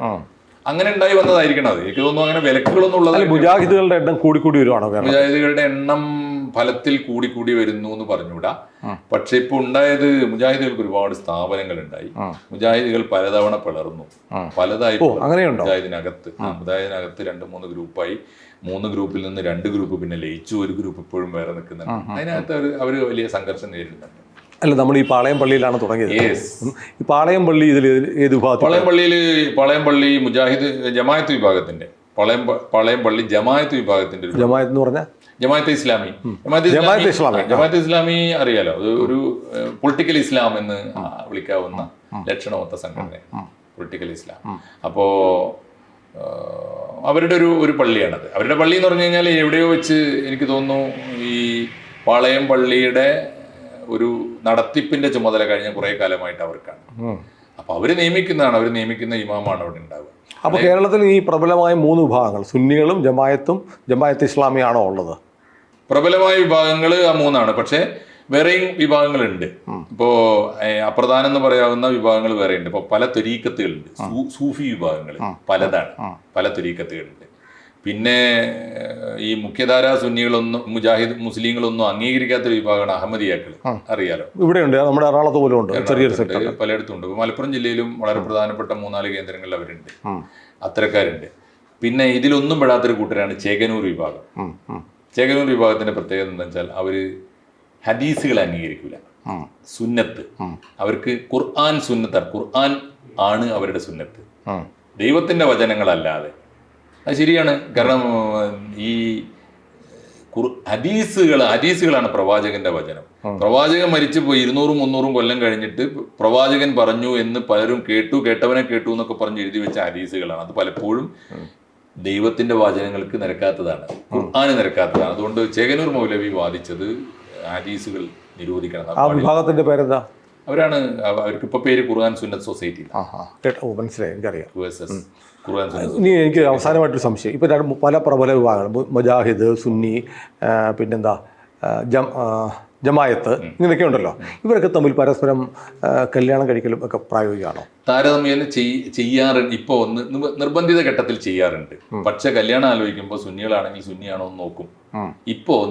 അങ്ങനെ ഉണ്ടായി വന്നതായിരിക്കണം അത്. എനിക്ക് തോന്നുന്നു അങ്ങനെ വിലക്കുകളൊന്നും ഉള്ളത്. മുജാഹിദുകളുടെ എണ്ണം കൂടിക്കൂടി വരുവാണോ? മുജാഹിദുകളുടെ എണ്ണം ഫലത്തിൽ കൂടി വരുന്നു എന്ന് പറഞ്ഞുകൂടാ. പക്ഷെ ഇപ്പൊ ഉണ്ടായത് മുജാഹിദുകൾക്ക് ഒരുപാട് സ്ഥാപനങ്ങൾ ഉണ്ടായി. മുജാഹിദുകൾ പലതവണ പിളർന്നു, പലതായി മുജാഹിദിനകത്ത് 2-3 ഗ്രൂപ്പായി. 3 ഗ്രൂപ്പിൽ നിന്ന് 2 ഗ്രൂപ്പ് പിന്നെ ലയിച്ചു, 1 ഗ്രൂപ്പ് ഇപ്പോഴും വേറെ നിൽക്കുന്നുണ്ട്. അതിനകത്ത് അവര് വലിയ സംഘർഷം നേരിടുന്നുണ്ട്. അല്ല, നമ്മൾ ഈ പാളയം പള്ളിയിലാണ് തുടങ്ങിയത്. ഈ പാളയം പള്ളി ഇതിൽ ഏത് വിഭാഗം? പാളയം പള്ളി മുജാഹിദ് ജമാഅത്ത് വിഭാഗത്തിന്റെ, പാളയം പള്ളി ജമാഅത്ത് വിഭാഗത്തിന്റെ. ജമാഅത്ത് എന്ന് പറഞ്ഞാൽ ജമാഅത്തെ ഇസ്ലാമി. ജമാഅത്തെ ഇസ്ലാമി അറിയാലോ, ഒരു പൊളിറ്റിക്കൽ ഇസ്ലാം എന്ന് വിളിക്കാവുന്ന ലക്ഷണമൊത്ത സംഘടന, പൊളിറ്റിക്കൽ ഇസ്ലാം. അപ്പോ അവരുടെ ഒരു പള്ളിയാണത്. അവരുടെ പള്ളി എന്ന് പറഞ്ഞു കഴിഞ്ഞാൽ എവിടെയോ വെച്ച് എനിക്ക് തോന്നുന്നു ഈ പാളയം പള്ളിയുടെ ഒരു നടത്തിപ്പിന്റെ ചുമതല കഴിഞ്ഞ കുറെ കാലമായിട്ട് അവർക്കാണ്. അപ്പൊ അവര് നിയമിക്കുന്ന ഇമാമാണ് അവിടെ ഉണ്ടാവുക. അപ്പൊ കേരളത്തിൽ ഈ പ്രബലമായ 3 വിഭാഗങ്ങൾ, സുന്നികളും ജമായത്തും ജമാഅത്ത് ഇസ്ലാമിയാണോ ഉള്ളത്? പ്രബലമായ വിഭാഗങ്ങൾ ആ 3ആണ്. പക്ഷെ വേറെയും വിഭാഗങ്ങളുണ്ട്. ഇപ്പോ അപ്രധാനം എന്ന് പറയാവുന്ന വിഭാഗങ്ങൾ വേറെയുണ്ട്. ഇപ്പൊ പല ത്വരീക്കത്തുകളുണ്ട്. സൂഫി വിഭാഗങ്ങൾ പലതാണ്, പല ത്വരീക്കത്തുകളുണ്ട്. പിന്നെ ഈ മുഖ്യധാര സുന്നികളൊന്നും മുസ്ലിങ്ങളൊന്നും അംഗീകരിക്കാത്തൊരു വിഭാഗമാണ് അഹമ്മദിയാക്കൾ. അറിയാലോ, ഇവിടെയുണ്ട്, നമ്മുടെ എറണാകുളത്ത് പോലും ഉണ്ട്, പലയിടത്തും ഉണ്ട്. മലപ്പുറം ജില്ലയിലും വളരെ പ്രധാനപ്പെട്ട 3-4 കേന്ദ്രങ്ങളിൽ അവരുണ്ട്, അത്തരക്കാരുണ്ട്. പിന്നെ ഇതിലൊന്നും പെടാത്തൊരു കൂട്ടരാണ് ചേകനൂർ വിഭാഗം. ചേകനൂർ വിഭാഗത്തിന്റെ പ്രത്യേകത എന്താ വെച്ചാൽ അവര് ഹദീസുകളെ അംഗീകരിക്കില്ല, സുന്നത്ത്. അവർക്ക് ഖുർആൻ സുന്നത്താണ്, ഖുർആൻ ആണ് അവരുടെ സുന്നത്ത്, ദൈവത്തിന്റെ വചനങ്ങളല്ലാതെ. അത് ശരിയാണ്. കാരണം ഈ ഹദീസുകളാണ് പ്രവാചകന്റെ വചനം. പ്രവാചകൻ മരിച്ചുപോയി 200-300 കൊല്ലം കഴിഞ്ഞിട്ട് പ്രവാചകൻ പറഞ്ഞു എന്ന് പലരും കേട്ടവനെ കേട്ടു എന്നൊക്കെ പറഞ്ഞ് എഴുതി വെച്ച ഹദീസുകളാണ്. അത് പലപ്പോഴും ദൈവത്തിന്റെ വചനങ്ങൾക്ക് നിരക്കാത്തതാണ്, ഖുർആന് നിരക്കാത്തതാണ്. അതുകൊണ്ട് ചേകനൂർ മൗലവി വാദിച്ചത് ഹദീസുകൾ നിരോധിക്കണം. ആ വിഭാഗത്തിന്റെ പേരെന്താ? അവർക്ക് ഇപ്പൊ പേര് ഖുർആൻ സുന്നത്ത് സൊസൈറ്റി. മനസ്സിലായി, എനിക്കറിയാം. ഇനി എനിക്ക് അവസാനമായിട്ടൊരു സംശയം. ഇപ്പൊ പല പ്രബല വിഭാഗങ്ങൾ, മുജാഹിദ്, സുന്നി, പിന്നെന്താ ജമായത്ത്, ഇങ്ങനെയൊക്കെ ഉണ്ടല്ലോ. ഇവരൊക്കെ തമ്മിൽ പരസ്പരം കല്യാണം കഴിക്കലും ഒക്കെ പ്രായോഗികമാണോ? താരതമ്യേന ചെയ്യാറുണ്ട്. ഇപ്പോൾ നിർബന്ധിത ഘട്ടത്തിൽ ചെയ്യാറുണ്ട്. പക്ഷെ കല്യാണം ആലോചിക്കുമ്പോൾ സുന്നികളാണെങ്കിൽ സുന്നിയാണോ എന്ന് നോക്കും. ഇപ്പോൾ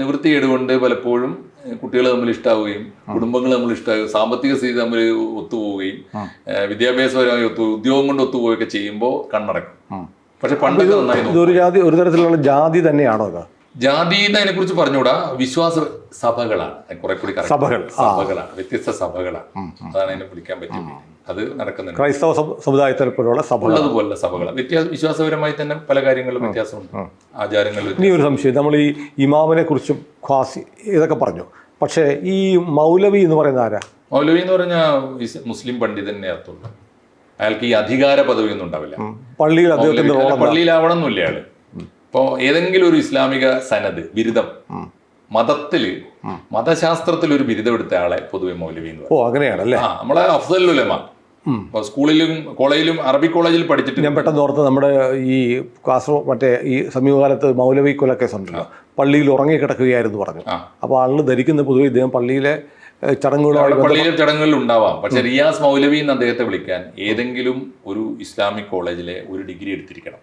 നിവൃത്തികേടുകൊണ്ട് പലപ്പോഴും കുട്ടികൾ തമ്മിൽ ഇഷ്ടാവുകയും കുടുംബങ്ങൾ തമ്മിൽ ഇഷ്ടമാവുകയും സാമ്പത്തിക സ്ഥിതി തമ്മിൽ ഒത്തുപോവുകയും വിദ്യാഭ്യാസപരമായി ഉദ്യോഗം കൊണ്ട് ഒത്തുപോവുകയൊക്കെ ചെയ്യുമ്പോൾ കണ്ണടക്കും. പക്ഷെ പണ്ട് നന്നായി ഒരു തരത്തിലുള്ള ജാതി തന്നെയാണോ? ജാതി അതിനെ കുറിച്ച് പറഞ്ഞുകൂടാ, വിശ്വാസ സഭകളാണ്, കുറെ കൂടി സഭകളാണ്, വ്യത്യസ്ത സഭകളാണ്. അതാണ് അതിനെ വിളിക്കാൻ പറ്റും. അത് നടക്കുന്നുണ്ട്. ക്രൈസ്തവ സമുദായത്തിനെ പോലുള്ള അതുപോലുള്ള സഭകളാണ്. വിശ്വാസപരമായി തന്നെ പല കാര്യങ്ങളിലും വ്യത്യാസമുണ്ട്, ആചാരങ്ങളിൽ. ഇനി ഒരു സംശയം, നമ്മൾ ഈ ഇമാമിനെ കുറിച്ചും ഖാസി ഇതൊക്കെ പറഞ്ഞു. പക്ഷേ ഈ മൗലവി എന്ന് പറയുന്ന ആരാ? മൗലവി എന്ന് പറഞ്ഞാൽ മുസ്ലിം പണ്ഡിതനെ അർത്ഥമുള്ളൂ. അയാൾക്ക് ഈ അധികാര പദവി ഒന്നും ഉണ്ടാവില്ല. പള്ളിയിലാവണം എന്നില്ല അയാള്. ഇപ്പോൾ ഏതെങ്കിലും ഒരു ഇസ്ലാമിക സനത് ബിരുദം, മതശാസ്ത്രത്തിൽ ഒരു ബിരുദം എടുത്ത ആളെ പൊതുവെ മൗലവി എന്ന് പറയും. അങ്ങനെയാണല്ലേ? നമ്മളെ അഫ്സലുൽ ഉലമ സ്കൂളിലും കോളേജിലും അറബി കോളേജിൽ പഠിച്ചിട്ട് ഞാൻ പെട്ടെന്ന് ഓർത്ത്, നമ്മുടെ ഈ കാസർഗോഡ് ഈ സമീപകാലത്ത് മൗലവി കൊലക്കേസ് ഉണ്ടല്ലോ, പള്ളിയിൽ ഉറങ്ങിക്കിടക്കുകയായിരുന്നു പറഞ്ഞു. അപ്പോൾ ആളുകൾ ധരിക്കുന്ന പൊതുവെ ഇദ്ദേഹം പള്ളിയിലെ ചടങ്ങുകളിൽ ഉണ്ടാവാം. പക്ഷെ റിയാസ് മൗലവി എന്ന് അദ്ദേഹത്തെ വിളിക്കാൻ ഏതെങ്കിലും ഒരു ഇസ്ലാമിക് കോളേജിലെ ഒരു ഡിഗ്രി എടുത്തിരിക്കണം.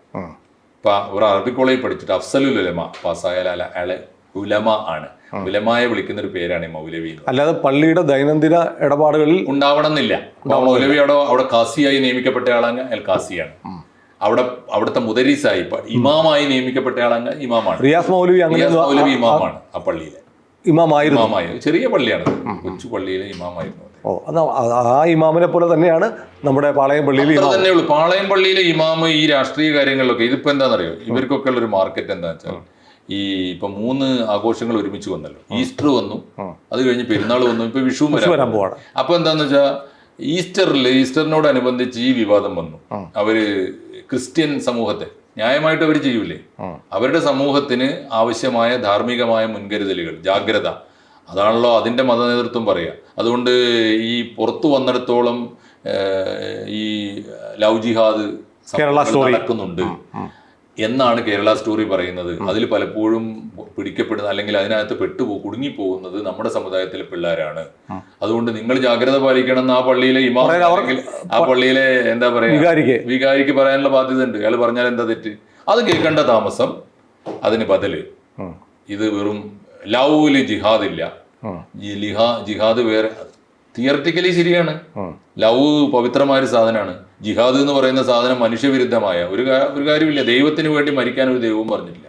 ഇപ്പൊ ഒരു അറബി കോളേജിൽ പഠിച്ചിട്ട് അഫ്സലുൽ ഉലമ പാസ്സായാൽ അയാളെ ഉലമ ആണ്. ഉലമയെ വിളിക്കുന്ന ഒരു പേരാണ് മൗലവി. അല്ലാതെ പള്ളിയുടെ ദൈനംദിന ഇടപാടുകളിൽ ഉണ്ടാവണം എന്നില്ല. മൗലവി അവിടെ കാസിയായി നിയമിക്കപ്പെട്ട ആളാണെങ്കിൽ അയാൾ കാസിയാണ്. അവിടുത്തെ മുദരീസായി ഇമാമായി നിയമിക്കപ്പെട്ട ആളാണെങ്കിൽ ഇമാമാണ്. റിയാസ് മൗലവി ഇമാമാണ് ആ പള്ളിയിലെ ഇമാമായിരുന്നു. ചെറിയ പള്ളിയാണ്, കൊച്ചു പള്ളിയിലെ ഇമാമായിരുന്നു. ആ ഇമാമിനെ പോലെ തന്നെയാണ് നമ്മുടെ പാളയം പള്ളിയിൽ തന്നെ ഉള്ളൂ. പാളയം പള്ളിയിലെ ഇമാമ് ഈ രാഷ്ട്രീയ കാര്യങ്ങളിലൊക്കെ ഇതിപ്പോ എന്താണെന്നറിയോ, ഇവർക്കൊക്കെ ഉള്ള ഒരു മാർക്കറ്റ് എന്താണെന്ന് വെച്ചാൽ ഈ ഇപ്പൊ 3 ആഘോഷങ്ങൾ ഒരുമിച്ച് വന്നല്ലോ. ഈസ്റ്റർ വന്നു, അത് കഴിഞ്ഞ് പെരുന്നാൾ വന്നു, ഇപ്പൊ വിഷു വരാൻ പോവാണ്. അപ്പൊ എന്താന്ന് വെച്ചാൽ ഈസ്റ്ററിനോടനുബന്ധിച്ച് ഈ വിവാദം വന്നു. അവര് ക്രിസ്ത്യൻ സമൂഹത്തെ ന്യായമായിട്ട് അവർ ചെയ്യൂലേ, അവരുടെ സമൂഹത്തിന് ആവശ്യമായ ധാർമ്മികമായ മുൻകരുതലുകൾ, ജാഗ്രത, അതാണല്ലോ അതിൻ്റെ മതനേതൃത്വം പറയുക. അതുകൊണ്ട് ഈ പുറത്തു വന്നിടത്തോളം ഈ ലവ് ജിഹാദ് കേരള സ്റ്റോറി നടക്കുന്നുണ്ട് എന്നാണ് കേരള സ്റ്റോറി പറയുന്നത്. അതിൽ പലപ്പോഴും പിടിക്കപ്പെടുന്ന അല്ലെങ്കിൽ അതിനകത്ത് കുടുങ്ങിപ്പോകുന്നത് നമ്മുടെ സമുദായത്തിലെ പിള്ളേരാണ്. അതുകൊണ്ട് നിങ്ങൾ ജാഗ്രത പാലിക്കണം എന്ന് ആ പള്ളിയിലെ ഇമാം അല്ലെങ്കിൽ ആ പള്ളിയിലെ എന്താ പറയാ വികാരിക്ക് പറയാനുള്ള ബാധ്യത ഉണ്ട്. അയാൾ പറഞ്ഞാൽ എന്താ തെറ്റ്? അത് കേൾക്കേണ്ട താമസം. അതിന് ബദല് ഇത് വെറും ലൗല് ജിഹാദ് ഇല്ല, ജിഹാദ് വേറെ. തിയററ്റിക്കലി ശരിയാണ്, ലവ് പവിത്രമായ ഒരു സാധനമാണ്. ജിഹാദ് എന്ന് പറയുന്ന സാധനം മനുഷ്യവിരുദ്ധമായ ഒരു കാര്യമില്ല. ദൈവത്തിന് വേണ്ടി മരിക്കാൻ ഒരു ദൈവവും പറഞ്ഞിട്ടില്ല.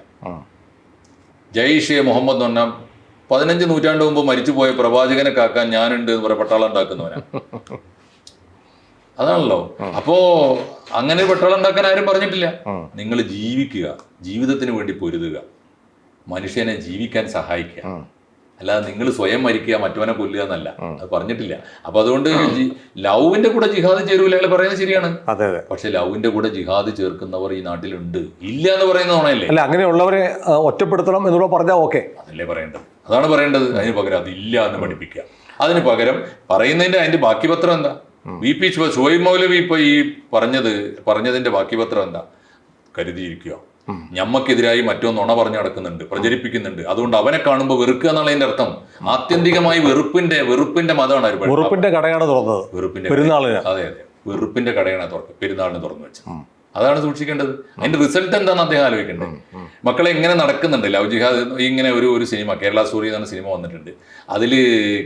ജയ്ഷെ മുഹമ്മദ് എന്ന് പറഞ്ഞാൽ 15 നൂറ്റാണ്ട് മുമ്പ് മരിച്ചുപോയ പ്രവാചകനെ കാക്കാൻ ഞാനുണ്ട് എന്ന് പറയാൻ പട്ടാളം ഉണ്ടാക്കുന്നവനാ. അതാണല്ലോ. അപ്പോ അങ്ങനെ പട്ടാളം ഉണ്ടാക്കാൻ ആരും പറഞ്ഞിട്ടില്ല. നിങ്ങൾ ജീവിക്കുക, ജീവിതത്തിന് വേണ്ടി പൊരുതുക, മനുഷ്യനെ ജീവിക്കാൻ സഹായിക്കുക, അല്ലാതെ നിങ്ങൾ സ്വയം മരിക്കുക മറ്റവനെ കൊല്ലുക എന്നല്ല. അത് പറഞ്ഞിട്ടില്ല. അപ്പൊ അതുകൊണ്ട് ലവിന്റെ കൂടെ ജിഹാദ് ചേരൂല അയാൾ പറയുന്നത് ശരിയാണ്. പക്ഷെ ലവിന്റെ കൂടെ ജിഹാദ് ചേർക്കുന്നവർ ഈ നാട്ടിലുണ്ട്. ഇല്ല എന്ന് പറയുന്നതാണല്ലേ? അല്ല, അങ്ങനെയുള്ളവരെ ഒറ്റപ്പെടുത്തണം എന്നുള്ള പറഞ്ഞാൽ ഓക്കെ, അതല്ലേ പറയേണ്ടത്? അതാണ് പറയേണ്ടത്. അതിന് പകരം അതില്ല എന്ന് പഠിപ്പിക്കുക. അതിന് പകരം പറയുന്നതിന്റെ അതിന്റെ ബാക്കി പത്രം എന്താ? VP ഷുഹൈബ് മൗലവി ഇപ്പൊ ഈ പറഞ്ഞതിന്റെ ബാക്കി പത്രം എന്താ? കരുതിയിരിക്കുക, ഞമ്മക്കെതിരായി മറ്റോ നുണ പറഞ്ഞു നടക്കുന്നുണ്ട്, പ്രചരിപ്പിക്കുന്നുണ്ട്, അതുകൊണ്ട് അവനെ കാണുമ്പോൾ വെറുക്കുക എന്നുള്ളതിന്റെ അർത്ഥം ആത്യന്തികമായി വെറുപ്പിന്റെ മതമാണ്. വെറുപ്പിന്റെ കടയാണ് തുറന്നത്. അതെ, വെറുപ്പിന്റെ കടയാണ് പെരുന്നാളിന് തുറന്നു വെച്ചത്. അതാണ് സൂക്ഷിക്കേണ്ടത്. അതിന്റെ റിസൾട്ട് എന്താണെന്ന് അദ്ദേഹം ആലോചിക്കേണ്ടത്. മക്കളെ എങ്ങനെ നടക്കുന്നുണ്ട് ലവ് ജിഹാദ്? ഇങ്ങനെ ഒരു സിനിമ കേരള സ്റ്റോറി എന്ന സിനിമ വന്നിട്ടുണ്ട്. അതിൽ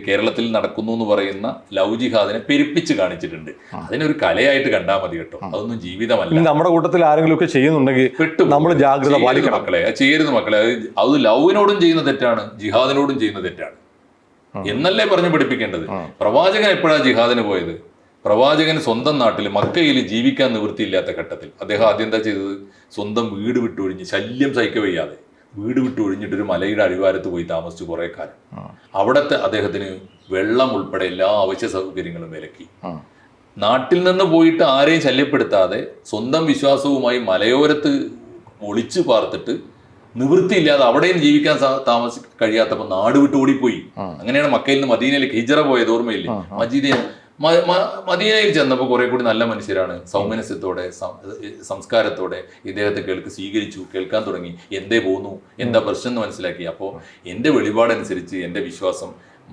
കേരളത്തിൽ നടക്കുന്നു എന്ന് പറയുന്ന ലവ് ജിഹാദിനെ പെരുപ്പിച്ച് കാണിച്ചിട്ടുണ്ട്. അതിനൊരു കലയായിട്ട് കണ്ടാൽ മതി കേട്ടോ. അതൊന്നും ജീവിതമല്ല. നമ്മുടെ കൂട്ടത്തിൽ ആരെങ്കിലും ഒക്കെ ചെയ്യുന്നുണ്ടെങ്കിൽ നമ്മൾ ജാഗ്രത പാലിക്കണം മക്കളെ. ചെയ്യരുത് മക്കളെ. അത് ലവിനോടും ചെയ്യുന്ന തെറ്റാണ്, ജിഹാദിനോടും ചെയ്യുന്ന തെറ്റാണ് എന്നല്ലേ പറഞ്ഞ് പഠിപ്പിക്കേണ്ടത്. പ്രവാചകൻ എപ്പോഴാണ് ജിഹാദിന് പോയത്? പ്രവാചകൻ സ്വന്തം നാട്ടിൽ മക്കയിൽ ജീവിക്കാൻ നിവൃത്തിയില്ലാത്ത ഘട്ടത്തിൽ അദ്ദേഹം ആദ്യം എന്താ ചെയ്തത്? സ്വന്തം വീട് വിട്ടൊഴിഞ്ഞ്, ശല്യം സഹിക്കവയ്യാതെ വീട് വിട്ടൊഴിഞ്ഞിട്ടൊരു മലയുടെ അടിവാരത്ത് പോയി താമസിച്ചു കുറേ കാലം. അവിടത്തെ അദ്ദേഹത്തിന് വെള്ളം ഉൾപ്പെടെ എല്ലാ അവശ്യ സൗകര്യങ്ങളും വിലക്കി. നാട്ടിൽ നിന്ന് പോയിട്ട് ആരെയും ശല്യപ്പെടുത്താതെ സ്വന്തം വിശ്വാസവുമായി മലയോരത്ത് ഒളിച്ചു പാർത്തിട്ട് നിവൃത്തിയില്ലാതെ അവിടെയും ജീവിക്കാൻ കഴിയാത്തപ്പോൾ നാട് വിട്ട് ഓടിപ്പോയി. അങ്ങനെയാണ് മക്കയിൽ നിന്ന് മദീനയിലേക്ക് ഹിജറ പോയത്. ഓർമ്മയില്ലേ? മദീനയിൽ ചെന്നപ്പോൾ കുറെ കൂടി നല്ല മനുഷ്യരാണ്. സൗമനസ്യത്തോടെ സംസ്കാരത്തോടെ ഇദ്ദേഹത്തെ സ്വീകരിച്ചു, കേൾക്കാൻ തുടങ്ങി. എന്തേ പോന്നു, എന്താ പ്രശ്നം എന്ന് മനസ്സിലാക്കി. അപ്പോൾ എൻ്റെ വെളിപാടനുസരിച്ച് എൻ്റെ വിശ്വാസം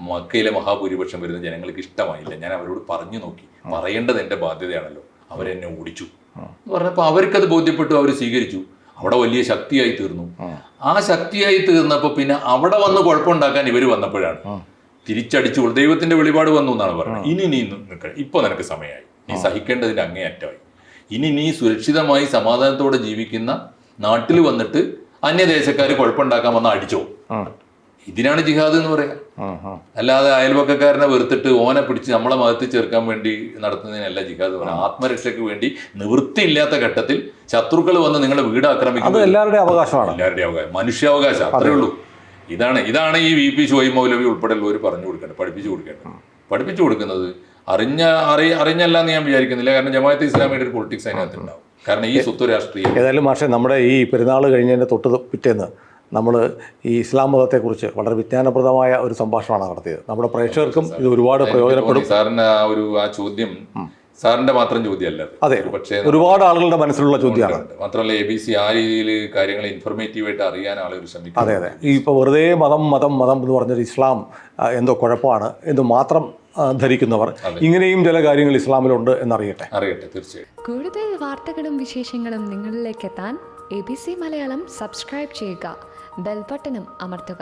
മക്കയിലെ മഹാഭൂരിപക്ഷം വരുന്ന ജനങ്ങൾക്ക് ഇഷ്ടമായില്ല. ഞാൻ അവരോട് പറഞ്ഞു നോക്കി, പറയേണ്ടത് എൻ്റെ ബാധ്യതയാണല്ലോ. അവരെന്നെ ഓടിച്ചു എന്ന് പറഞ്ഞപ്പോൾ അവർക്കത് ബോധ്യപ്പെട്ടു, അവർ സ്വീകരിച്ചു. അവിടെ വലിയ ശക്തിയായി തീർന്നു. ആ ശക്തിയായി തീർന്നപ്പോൾ പിന്നെ അവിടെ വന്ന് കുഴപ്പമുണ്ടാക്കാൻ ഇവർ വന്നപ്പോഴാണ് തിരിച്ചടിച്ചു. ദൈവത്തിന്റെ വെളിപാട് വന്നു എന്നാണ് പറയുന്നത്. ഇനി നീ നിൽക്കണം, ഇപ്പൊ നിനക്ക് സമയമായി, നീ സഹിക്കേണ്ടതിന്റെ അങ്ങേയറ്റമായി. ഇനി നീ സുരക്ഷിതമായി സമാധാനത്തോടെ ജീവിക്കുന്ന നാട്ടിൽ വന്നിട്ട് അന്യദേശക്കാർ കുഴപ്പമുണ്ടാക്കാൻ വന്നാൽ അടിച്ചോ. ഇതിനാണ് ജിഹാദ് എന്ന് പറയാം. അല്ലാതെ അയൽവക്കക്കാരനെ വെറുത്തിട്ട് ഓനെ പിടിച്ച് നമ്മളെ മതത്തിൽ ചേർക്കാൻ വേണ്ടി നടത്തുന്നതിനല്ല ജിഹാദ് പറയാം. ആത്മരക്ഷയ്ക്ക് വേണ്ടി നിവൃത്തിയില്ലാത്ത ഘട്ടത്തിൽ ശത്രുക്കൾ വന്ന് നിങ്ങളുടെ വീട് ആക്രമിക്കുന്നത് എല്ലാവരുടെയും അവകാശമാണ്, മനുഷ്യാവകാശം. അത്രേ ഉള്ളൂ. ഇതാണ് ഈ VP ഷുഹൈബ് മൗലവി ഉൾപ്പെടെയുള്ളവർ പഠിപ്പിച്ചു കൊടുക്കേണ്ടത്. പഠിപ്പിച്ചു കൊടുക്കുന്നത് അറിഞ്ഞല്ല എന്ന് ഞാൻ വിചാരിക്കുന്നില്ല. കാരണം ജമാഅത്തെ ഇസ്ലാമിയുടെ ഒരു പൊളിറ്റിക്സ് അതിനകത്ത് ഉണ്ടാവും. കാരണം ഈ സ്വത്ത് രാഷ്ട്രീയം. ഏതായാലും മാഷെ, നമ്മുടെ ഈ പെരുന്നാൾ കഴിഞ്ഞതിൻ്റെ തൊട്ട് പിറ്റേന്ന് നമ്മൾ ഈ ഇസ്ലാം മതത്തെക്കുറിച്ച് വളരെ വിജ്ഞാനപ്രദമായ ഒരു സംഭാഷണമാണ് നടത്തിയത്. നമ്മുടെ പ്രേക്ഷകർക്കും ഇത് ഒരുപാട് പ്രയോജനപ്പെടും. സാറിന് ആ ചോദ്യം സാറിന്റെ മാത്രം ചോദ്യമല്ല, അതെ, പക്ഷേ ഒരുപാട് ആളുകളുടെ മനസ്സിലുള്ള ചോദ്യമാണ്. മാത്രമല്ല ABC ആ രീതിയിൽ കാര്യങ്ങൾ ഇൻഫർമേറ്റീവായിട്ട് അറിയാൻ ആളുകൾ ശ്രമിക്കും. അതെ. ഈ ഇപ്പോൾ വെറുതെ മതം എന്ന് പറഞ്ഞൊരു ഇസ്ലാം എന്തോ കുഴപ്പമാണ് എന്ന് മാത്രം ധരിക്കുന്നവർ ഇങ്ങനെയും ചില കാര്യങ്ങൾ ഇസ്ലാമിലുണ്ട് എന്നറിയട്ടെ. തീർച്ചയായും. കൂടുതൽ വാർത്തകളും വിശേഷങ്ങളും നിങ്ങളിലേക്ക് എത്താൻ ABC മലയാളം സബ്സ്ക്രൈബ് ചെയ്യുക, ബെൽ ബട്ടണും അമർത്തുക.